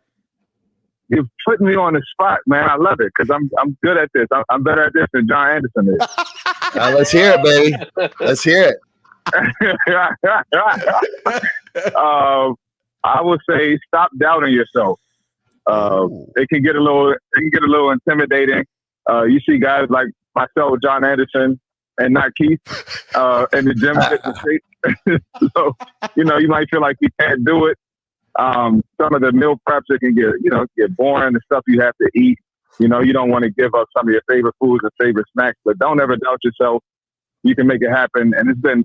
C: You're putting me on the spot, man. I love it because I'm good at this. I'm better at this than Jon Andersen is.
D: Let's hear it, baby. Let's hear it.
C: I would say stop doubting yourself. It can get a little intimidating. You see guys like myself, Jon Andersen, and not Keith, in the gym. So you might feel like you can't do it. Some of the meal preps, it can get boring. The stuff you have to eat. You don't want to give up some of your favorite foods and favorite snacks, but don't ever doubt yourself. You can make it happen. And it's been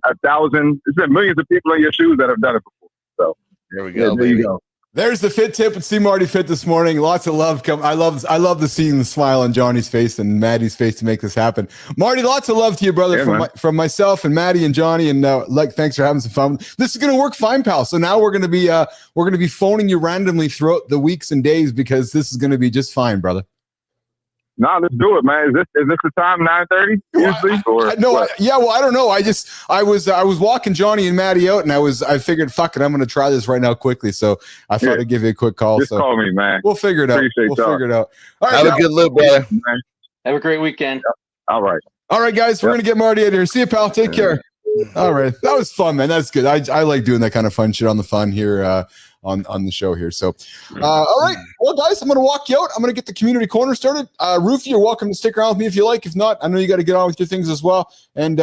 C: millions of people in your shoes that have done it before. So
D: there we go.
C: There you go.
A: There's the fit tip. See Marty Fit this morning. Lots of love. I love the seeing the smile on Johnny's face and Maddie's face to make this happen. Marty, lots of love to you, brother, from myself and Maddie and Johnny. And thanks for having some fun. This is going to work fine, pal. So now we're going to be phoning you randomly throughout the weeks and days because this is going to be just fine, brother.
C: No, let's do it, man. Is this the time, 9:30 usually?
A: I don't know. I was walking Johnny and Maddie out, and I figured, fuck it, I'm going to try this right now quickly. So I thought I'd give you a quick call.
C: Just call me, man.
A: We'll figure it out. Figure it out. All right,
D: have a good look, brother.
F: Have a great weekend.
C: All right,
A: guys. We're going to get Marty out here. See you, pal. Take care. All right, that was fun, man. That's good. I like doing that kind of fun shit on the fun here. On the show here. So, all right. Well, guys, I'm going to walk you out. I'm going to get the community corner started. Rouff, you're welcome to stick around with me if you like. If not, I know you got to get on with your things as well. And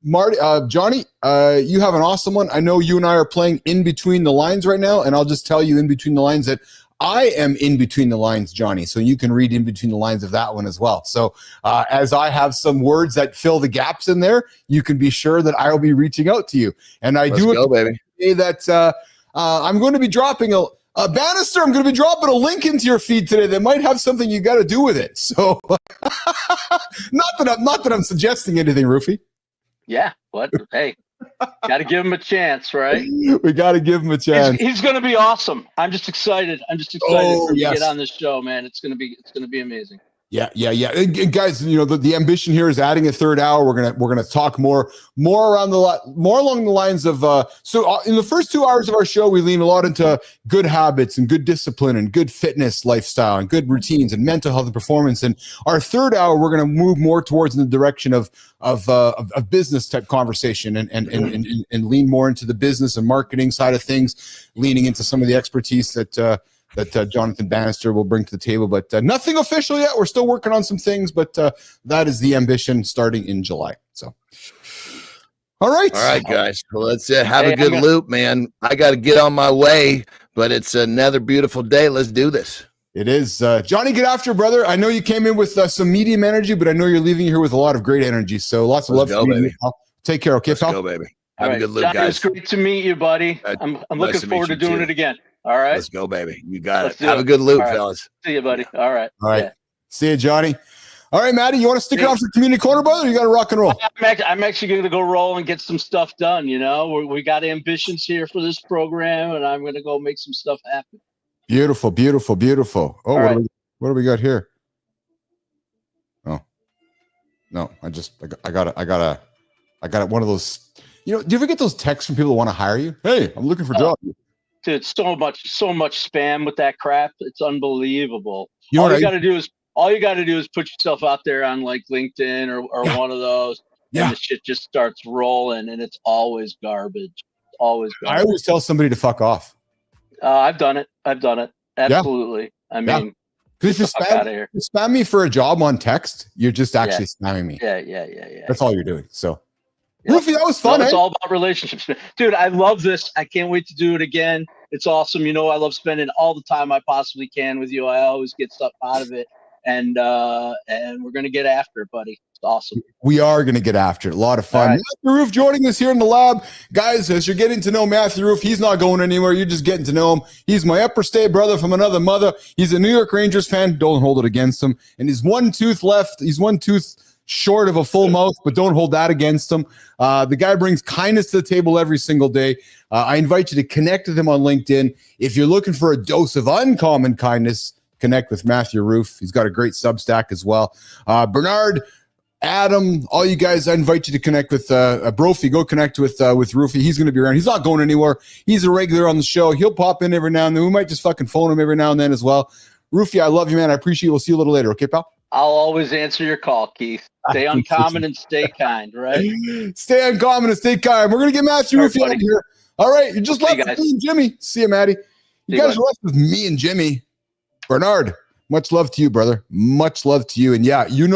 A: Marty, Johnny, you have an awesome one. I know you and I are playing in between the lines right now, and I'll just tell you in between the lines that I am in between the lines, Johnny. So you can read in between the lines of that one as well. So as I have some words that fill the gaps in there, you can be sure that I will be reaching out to you. And I say that I'm going to be dropping a Bannister. I'm going to be dropping a link into your feed today that might have something you got to do with it. So not that I'm suggesting anything, Roofy.
F: Yeah. What? Hey, got to give him a chance, right?
A: We got to give him a chance.
F: He's going to be awesome. I'm just excited. To get on this show, man. It's going to be amazing.
A: Yeah. And guys, the ambition here is adding a third hour. We're gonna talk more along the lines of in the first 2 hours of our show, we lean a lot into good habits and good discipline and good fitness lifestyle and good routines and mental health and performance. And our third hour, we're gonna move more towards in the direction of business type conversation and lean more into the business and marketing side of things, leaning into some of the expertise that Jonathan Bannister will bring to the table, but nothing official yet. We're still working on some things, but that is the ambition starting in July. So, all right,
D: guys. Well, let's have a good loop, man. I got to get on my way, but it's another beautiful day. Let's do this.
A: It is. Johnny, get after, brother. I know you came in with some medium energy, but I know you're leaving here with a lot of great energy. So lots of love for you. Baby. Take care, okay, pal?
D: Go, baby. Have a good loop,
F: Johnny,
D: guys.
F: It's great to meet you, buddy. I'm looking forward to doing it again. All right.
D: Let's go, baby. You got it. Have a good loop, fellas.
F: See you, buddy. All right.
A: Yeah. See you, Johnny. All right, Maddie, you want to stick around for community corner, brother? Or you got to rock and roll?
F: I'm actually going to go roll and get some stuff done. We got ambitions here for this program, and I'm going to go make some stuff happen.
A: Beautiful. Oh, what do we got here? Oh, no, I got one of those. Do you ever get those texts from people who want to hire you? Hey, I'm looking for jobs.
F: Dude, so much spam with that crap. It's unbelievable. All you got to do is put yourself out there on like LinkedIn or one of those. Yeah. And the shit just starts rolling, and it's always garbage. I
A: always tell somebody to fuck off.
F: I've done it. Absolutely. Yeah. I mean,
A: because if you spam me for a job on text, you're just actually spamming me.
F: Yeah.
A: That's all you're doing. So. Roofy, that was fun.
F: It's all about relationships, dude. I love this. I can't wait to do it again. It's awesome. I love spending all the time I possibly can with you. I always get stuff out of it, and we're gonna get after it, buddy. It's awesome.
A: We are gonna get after it. A lot of fun. Right. Matthew Rouff joining us here in the lab, guys. As you're getting to know Matthew Rouff, he's not going anywhere. You're just getting to know him. He's my upper state brother from another mother. He's a New York Rangers fan. Don't hold it against him. And he's one tooth left. He's one tooth short of a full mouth, but don't hold that against him. The guy brings kindness to the table every single day. I invite you to connect with him on LinkedIn. If you're looking for a dose of uncommon kindness, connect with Matthew Rouff. He's got a great Substack as well. Bernard, Adam, all you guys, I invite you to connect with Brophy. Go connect with Roofy. He's going to be around. He's not going anywhere. He's a regular on the show. He'll pop in every now and then. We might just fucking phone him every now and then as well. Roofy, I love you, man. I appreciate you. We'll see you a little later. Okay, pal?
F: I'll always answer your call, Keith. Stay uncommon and stay kind, right?
A: Stay uncommon and stay kind. We're going to get Matthew Rouff out here. All right. You just left with me and Jimmy. See you, Maddie. You guys are left with me and Jimmy. Bernard, much love to you, brother. Much love to you. And yeah, you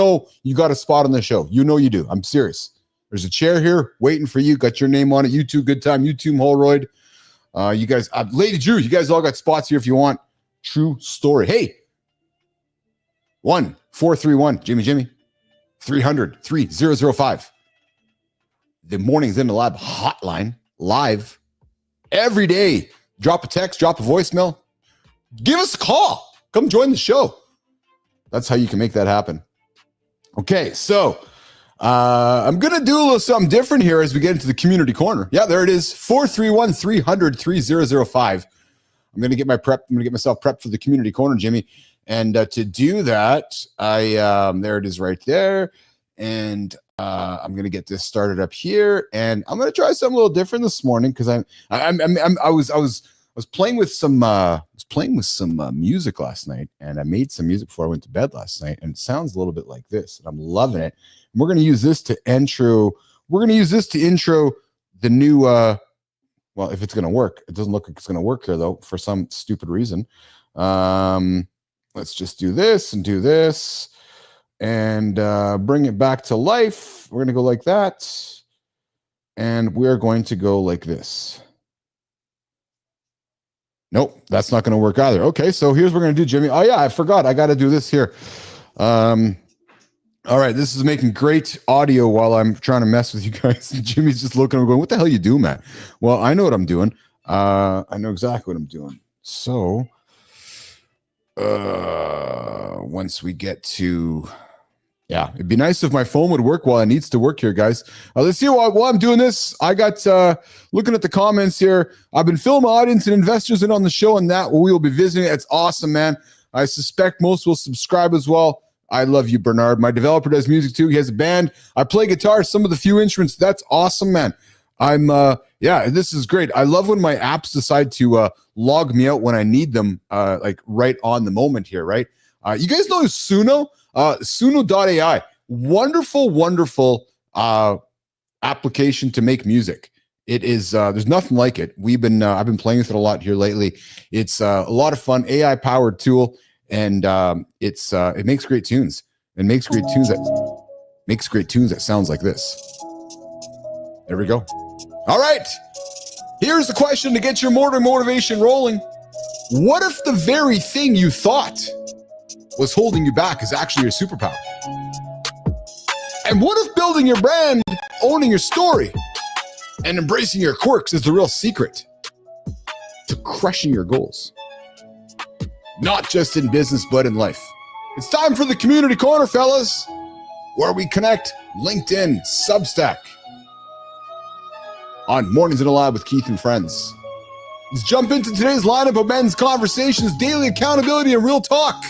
A: got a spot on the show. You do. I'm serious. There's a chair here waiting for you. Got your name on it. You two, good time. You two, Holroyd. You guys, Lady Drew, you guys all got spots here if you want. True story. Hey. 1-431 Jimmy 300-3005. The Mornings in the Lab hotline live every day. Drop a text, drop a voicemail, give us a call. Come join the show. That's how you can make that happen. Okay, so I'm gonna do a little something different here as we get into the community corner. Yeah, there it is. 431-300-3005. I'm gonna get myself prepped for the community corner, Jimmy. And to do that, there it is right there. And I'm going to get this started up here. And I'm going to try something a little different this morning because I was playing with some music last night, and I made some music before I went to bed last night, and it sounds a little bit like this, and I'm loving it. And we're going to use this to intro. We're going to use this to intro the new. Well, if it's going to work, it doesn't look like it's going to work here though, for some stupid reason. Let's just do this and do this and bring it back to life. We're going to go like that. And we're going to go like this. Nope, that's not going to work either. Okay, so here's what we're going to do, Jimmy. Oh, yeah, I forgot. I got to do this here. All right, this is making great audio while I'm trying to mess with you guys. And Jimmy's just looking and going, what the hell you do, Matt? Well, I know what I'm doing. I know exactly what I'm doing. So once we get to, yeah, it'd be nice if my phone would work while it needs to work here, guys. Let's see, while I'm doing this, I got looking at the comments here. I've been filming audience and investors in on the show, and that we will be visiting. It's awesome, man. I suspect most will subscribe as well. I love you, Bernard. My developer does music too. He has a band. I play guitar, some of the few instruments. That's awesome, man. This is great. I love when my apps decide to log me out when I need them, like right on the moment here, right? You guys know Suno? Suno.ai. Wonderful application to make music. It is, there's nothing like it. I've been playing with it a lot here lately. It's a lot of fun, AI powered tool. And it makes great tunes. It makes great tunes that sounds like this. There we go. All right. Here's the question to get your motivation rolling. What if the very thing you thought was holding you back is actually your superpower? And what if building your brand, owning your story, and embracing your quirks is the real secret to crushing your goals? Not just in business, but in life. It's time for the Community Corner, fellas, where we connect LinkedIn, Substack, on Mornings in a Lab with Keith and Friends. Let's jump into today's lineup of men's conversations, daily accountability, and real talk.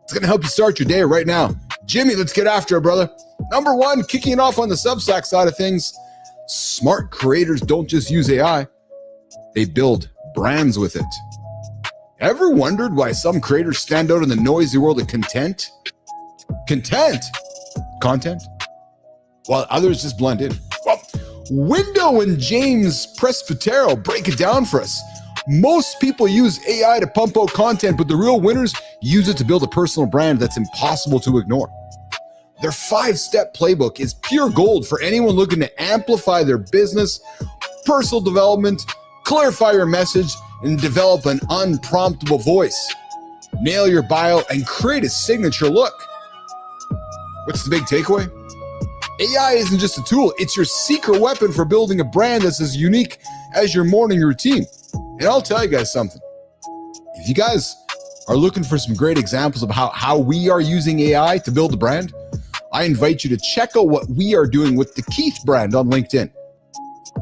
A: It's going to help you start your day right now. Jimmy, let's get after it, brother. Number one, kicking it off on the Substack side of things, smart creators don't just use AI, they build brands with it. Ever wondered why some creators stand out in the noisy world of content, while others just blend in? Well, Window and James Presbytero break it down for us. Most people use AI to pump out content, but the real winners use it to build a personal brand that's impossible to ignore. Their 5-step playbook is pure gold for anyone looking to amplify their business, personal development, clarify your message, and develop an unpromptable voice. Nail your bio and create a signature look. What's the big takeaway? AI isn't just a tool, it's your secret weapon for building a brand that's as unique as your morning routine. And I'll tell you guys something. If you guys are looking for some great examples of how we are using AI to build a brand, I invite you to check out what we are doing with the Keith brand on LinkedIn.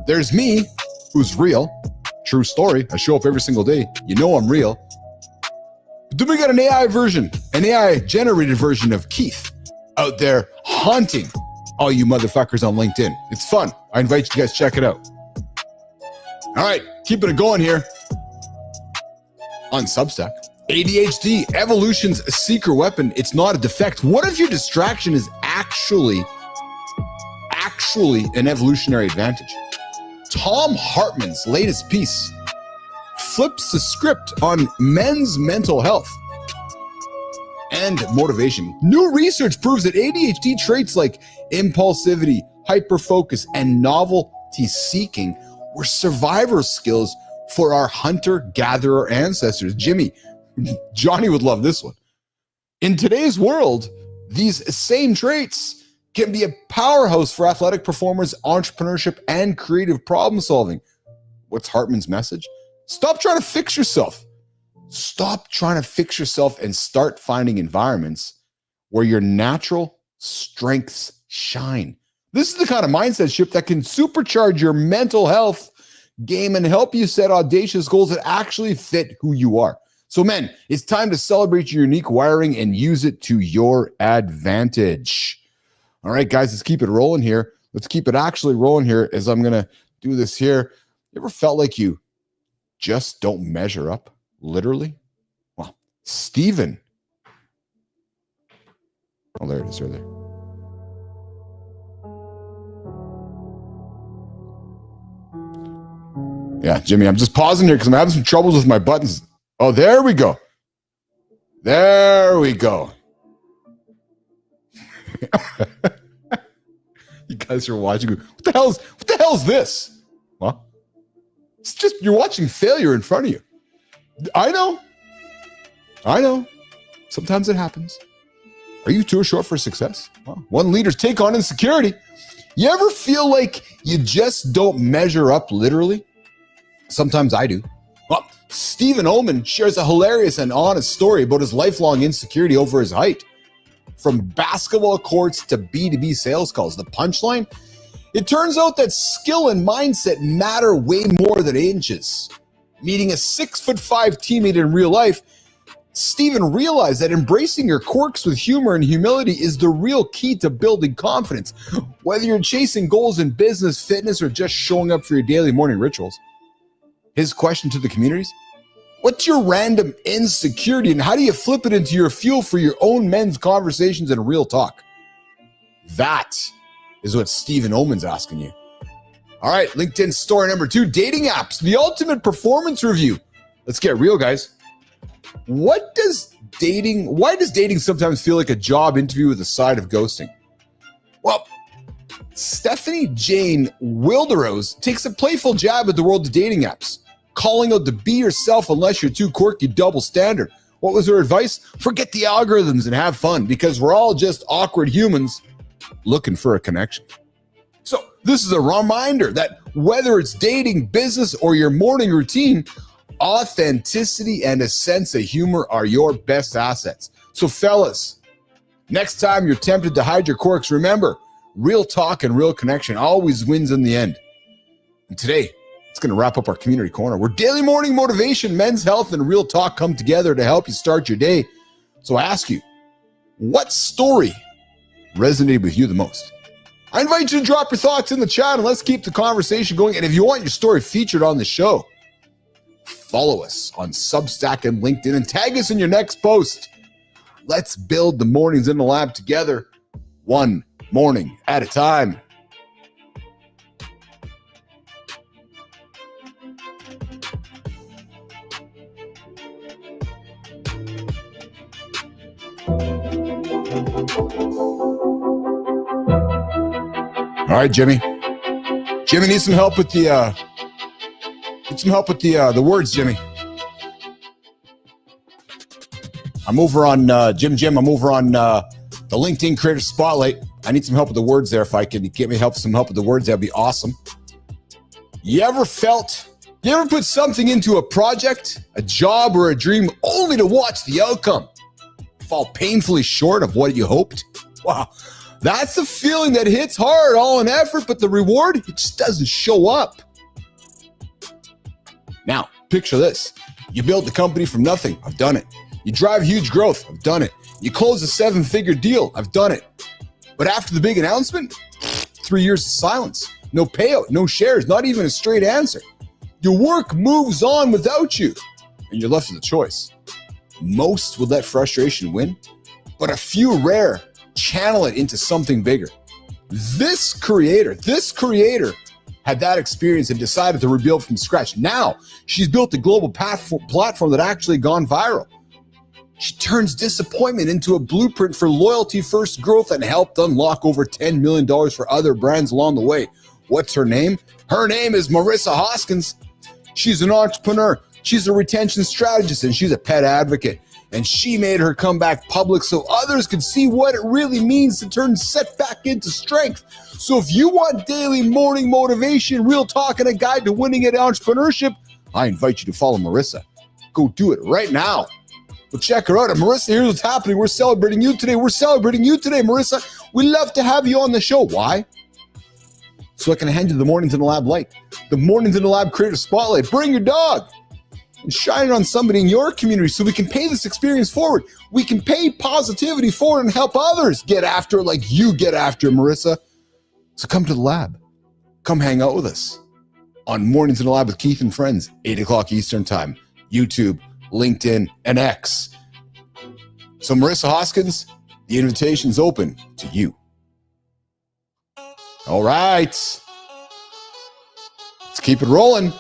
A: There's me, who's real. True story. I show up every single day. You know I'm real. But then we got an AI generated version of Keith out there haunting all you motherfuckers on LinkedIn. It's fun. I invite you guys to check it out. All right, keeping it going here on Substack. ADHD, evolution's secret weapon. It's not a defect. What if your distraction is actually an evolutionary advantage? Tom Hartman's latest piece flips the script on men's mental health and motivation. New research proves that ADHD traits like impulsivity, hyperfocus, and novelty seeking were survival skills for our hunter-gatherer ancestors. Johnny would love this one. In today's world, these same traits can be a powerhouse for athletic performance, entrepreneurship, and creative problem solving. What's Hartman's message? Stop trying to fix yourself. Stop trying to fix yourself and start finding environments where your natural strengths shine. This is the kind of mindset shift that can supercharge your mental health game and help you set audacious goals that actually fit who you are. So men, it's time to celebrate your unique wiring and use it to your advantage. All right, guys, let's keep it rolling here. Let's keep it actually rolling here as I'm going to do this here. You ever felt like you just don't measure up, literally? Well, Steven. Oh, there it is right there. Yeah, Jimmy, I'm just pausing here because I'm having some troubles with my buttons. Oh, there we go. There we go. You guys are watching. What the hell's this? Well, it's just you're watching failure in front of you. I know. Sometimes it happens. Are you too short for success? Well, one leader's take on insecurity. You ever feel like you just don't measure up literally? Sometimes I do. Well, Stephen Ullman shares a hilarious and honest story about his lifelong insecurity over his height. From basketball courts to B2B sales calls, the punchline? It turns out that skill and mindset matter way more than inches. Meeting a 6'5" teammate in real life Stephen realized that embracing your quirks with humor and humility is the real key to building confidence, whether you're chasing goals in business, fitness, or just showing up for your daily morning rituals. His question to the communities: what's your random insecurity and how do you flip it into your fuel for your own men's conversations and real talk? That is what Stephen Oman's asking you. All right, LinkedIn story number 2, dating apps, the ultimate performance review. Let's get real, guys. Why does dating sometimes feel like a job interview with a side of ghosting? Well, Stephanie Jane Wilderose takes a playful jab at the world of dating apps, calling out to be yourself unless you're too quirky, double standard. What was her advice? Forget the algorithms and have fun, because we're all just awkward humans looking for a connection. So this is a reminder that whether it's dating, business, or your morning routine, authenticity and a sense of humor are your best assets. So fellas, next time you're tempted to hide your quirks, remember, real talk and real connection always wins in the end. And today, it's going to wrap up our community corner, where daily morning motivation, men's health, and real talk come together to help you start your day. So I ask you, what story resonated with you the most? I invite you to drop your thoughts in the chat and let's keep the conversation going. And if you want your story featured on the show, follow us on Substack and LinkedIn and tag us in your next post. Let's build the mornings in the lab together, one morning at a time. All right, Jimmy. Jimmy needs some help with the words, Jimmy. I'm over on Jim. I'm over on the LinkedIn Creator Spotlight. I need some help with the words there. If I can get me some help with the words, that'd be awesome. You ever put something into a project, a job, or a dream only to watch the outcome fall painfully short of what you hoped? Wow. That's the feeling that hits hard, all in effort, but the reward, it just doesn't show up. Now, picture this. You build the company from nothing. I've done it. You drive huge growth. I've done it. You close a 7-figure deal. I've done it. But after the big announcement, 3 years of silence. No payout, no shares, not even a straight answer. Your work moves on without you, and you're left with a choice. Most would let frustration win, but a few rare channel it into something bigger. This creator had that experience and decided to rebuild from scratch. Now she's built a global platform that actually gone viral. She turns disappointment into a blueprint for loyalty-first growth and helped unlock over $10 million for other brands along the way. What's her name? Her name is Marissa Hoskins. She's an entrepreneur. She's a retention strategist, and she's a pet advocate. And she made her comeback public so others could see what it really means to turn setback into strength. So if you want daily morning motivation, real talk, and a guide to winning at entrepreneurship, I invite you to follow Marissa. Go do it right now. Well, check her out. And Marissa, here's what's happening. We're celebrating you today. Marissa. We love to have you on the show. Why? So I can hand you the Mornings in the Lab light. The Mornings in the Lab Creator Spotlight. Bring your dog and shine it on somebody in your community so we can pay this experience forward. We can pay positivity forward and help others get after it like you get after it, Marissa. So come to the lab. Come hang out with us on Mornings in the Lab with Keith and Friends, 8 o'clock Eastern Time, YouTube, LinkedIn, and X. So Marissa Hoskins, the invitation's open to you. All right. Let's keep it rolling.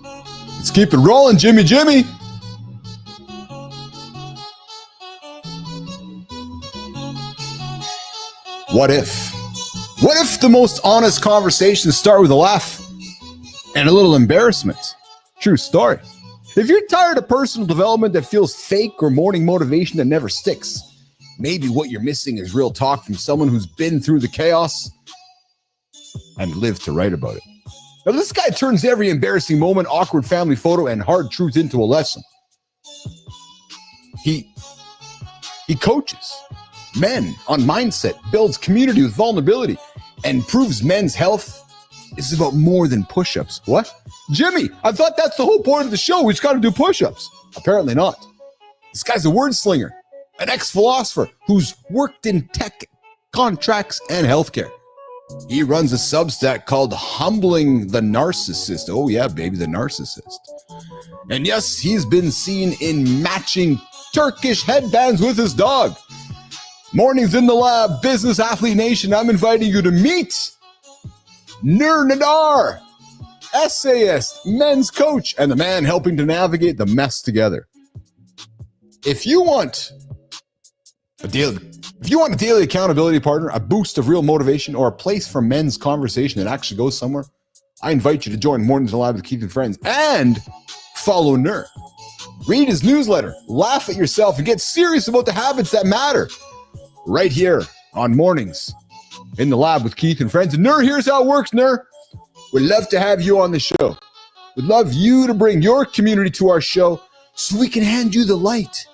A: Let's keep it rolling, Jimmy. What if? What if the most honest conversations start with a laugh and a little embarrassment? True story. If you're tired of personal development that feels fake or morning motivation that never sticks, maybe what you're missing is real talk from someone who's been through the chaos and lived to write about it. Now, this guy turns every embarrassing moment, awkward family photo, and hard truth into a lesson. He coaches men on mindset, builds community with vulnerability, and proves men's health This is about more than push-ups. What? Jimmy, I thought that's the whole point of the show. We just got to do push-ups. Apparently not. This guy's a word slinger, an ex-philosopher who's worked in tech, contracts, and healthcare. He runs a Substack called Humbling the Narcissist. Oh yeah, baby, the narcissist. And yes, he's been seen in matching Turkish headbands with his dog. Mornings in the Lab, Business Athlete Nation, I'm inviting you to meet Nur Nadar, essayist, men's coach, and the man helping to navigate the mess together. If you want a daily accountability partner, a boost of real motivation, or a place for men's conversation that actually goes somewhere, I invite you to join Mornings in the Lab with Keith and Friends and follow Nur. Read his newsletter, laugh at yourself, and get serious about the habits that matter. Right here on Mornings in the Lab with Keith and Friends. And Nur, here's how it works, Nur. We'd love to have you on the show. We'd love you to bring your community to our show so we can hand you the light.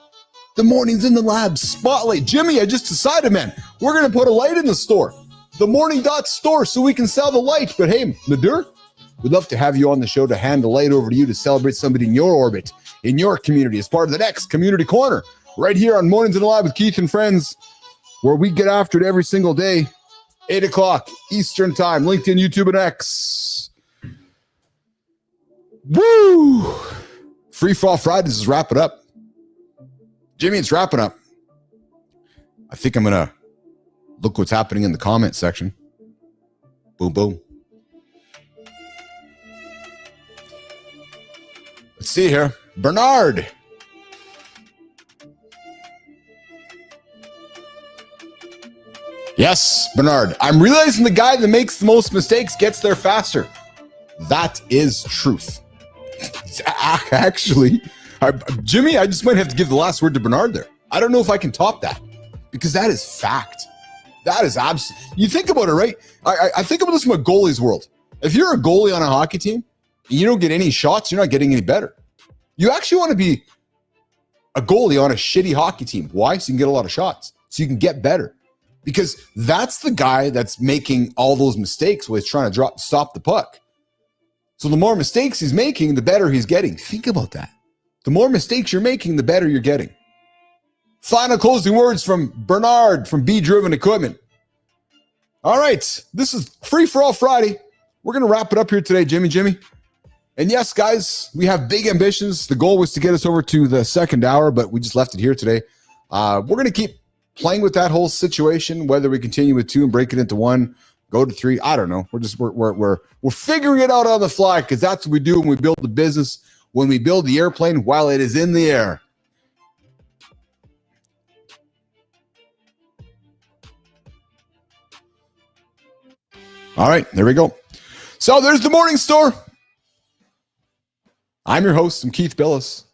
A: The Mornings in the Lab spotlight. Jimmy, I just decided, man, we're going to put a light in the store. The Morning Dot store so we can sell the light. But hey, Nadir, we'd love to have you on the show to hand the light over to you to celebrate somebody in your orbit, in your community, as part of the next Community Corner. Right here on Mornings in the Lab with Keith and Friends, where we get after it every single day, 8 o'clock Eastern Time, LinkedIn, YouTube, and X. Woo! Free for all Fridays is wrapping up. Jimmy, it's wrapping up. I think I'm going to look what's happening in the comment section. Boom, boom. Let's see here. Bernard. Yes, Bernard. I'm realizing the guy that makes the most mistakes gets there faster. That is truth. Actually, Jimmy, I just might have to give the last word to Bernard there. I don't know if I can top that because that is fact. That is absolute. You think about it, right? I think about this from a goalie's world. If you're a goalie on a hockey team and you don't get any shots, you're not getting any better. You actually want to be a goalie on a shitty hockey team. Why? So you can get a lot of shots. So you can get better. Because that's the guy that's making all those mistakes when he's trying to stop the puck. So the more mistakes he's making, the better he's getting. Think about that. The more mistakes you're making, the better you're getting. Final closing words from Bernard from Be Driven Equipment. All right, this is Free for All Friday. We're going to wrap it up here today, Jimmy. And yes, guys, we have big ambitions. The goal was to get us over to the second hour, but we just left it here today. We're going to keep playing with that whole situation, whether we continue with 2 and break it into 1, go to 3. I don't know. We're figuring it out on the fly because that's what we do when we build the business, when we build the airplane while it is in the air. All right, there we go. So there's the morning store. I'm your host. I'm Keith Billis.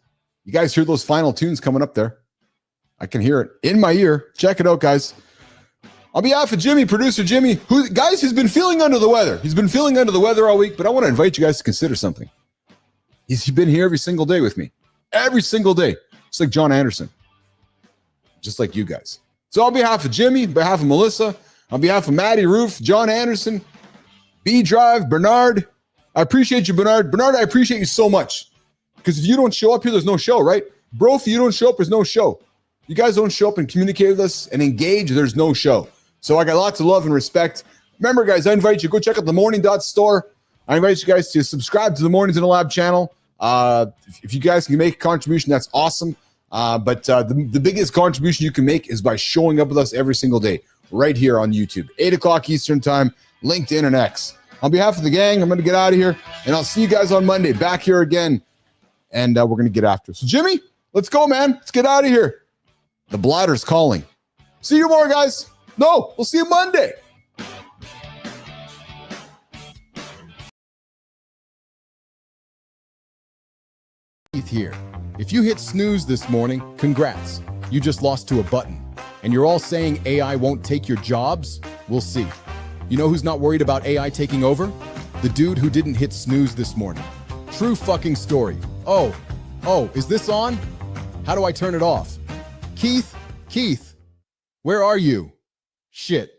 A: You guys hear those final tunes coming up there? I can hear it in my ear. Check it out, guys. On behalf of Jimmy, producer Jimmy, he's been feeling under the weather. He's been feeling under the weather all week, but I want to invite you guys to consider something. He's been here every single day with me. Every single day. Just like Jon Andersen. Just like you guys. So on behalf of Jimmy, on behalf of Melissa, on behalf of Marty, Rouff, Jon Andersen, B-Drive, Bernard, I appreciate you, Bernard. Bernard, I appreciate you so much. Because if you don't show up here, there's no show, right? Bro, if you don't show up, there's no show. You guys don't show up and communicate with us and engage, there's no show. So I got lots of love and respect. Remember, guys, I invite you, go check out the Morning Dot store. I invite you guys to subscribe to the Mornings in the Lab channel. If you guys can make a contribution, that's awesome. But the biggest contribution you can make is by showing up with us every single day, right here on YouTube. 8 o'clock Eastern Time, LinkedIn and X. On behalf of the gang, I'm going to get out of here, and I'll see you guys on Monday, back here again, and we're going to get after it. So, Jimmy, let's go, man. Let's get out of here. The bladder's calling. See you tomorrow, guys. No, we'll see you Monday.
H: Here. If you hit snooze this morning, congrats. You just lost to a button. And you're all saying AI won't take your jobs? We'll see. You know who's not worried about AI taking over? The dude who didn't hit snooze this morning. True fucking story. Oh, is this on? How do I turn it off? Keith, where are you? Shit.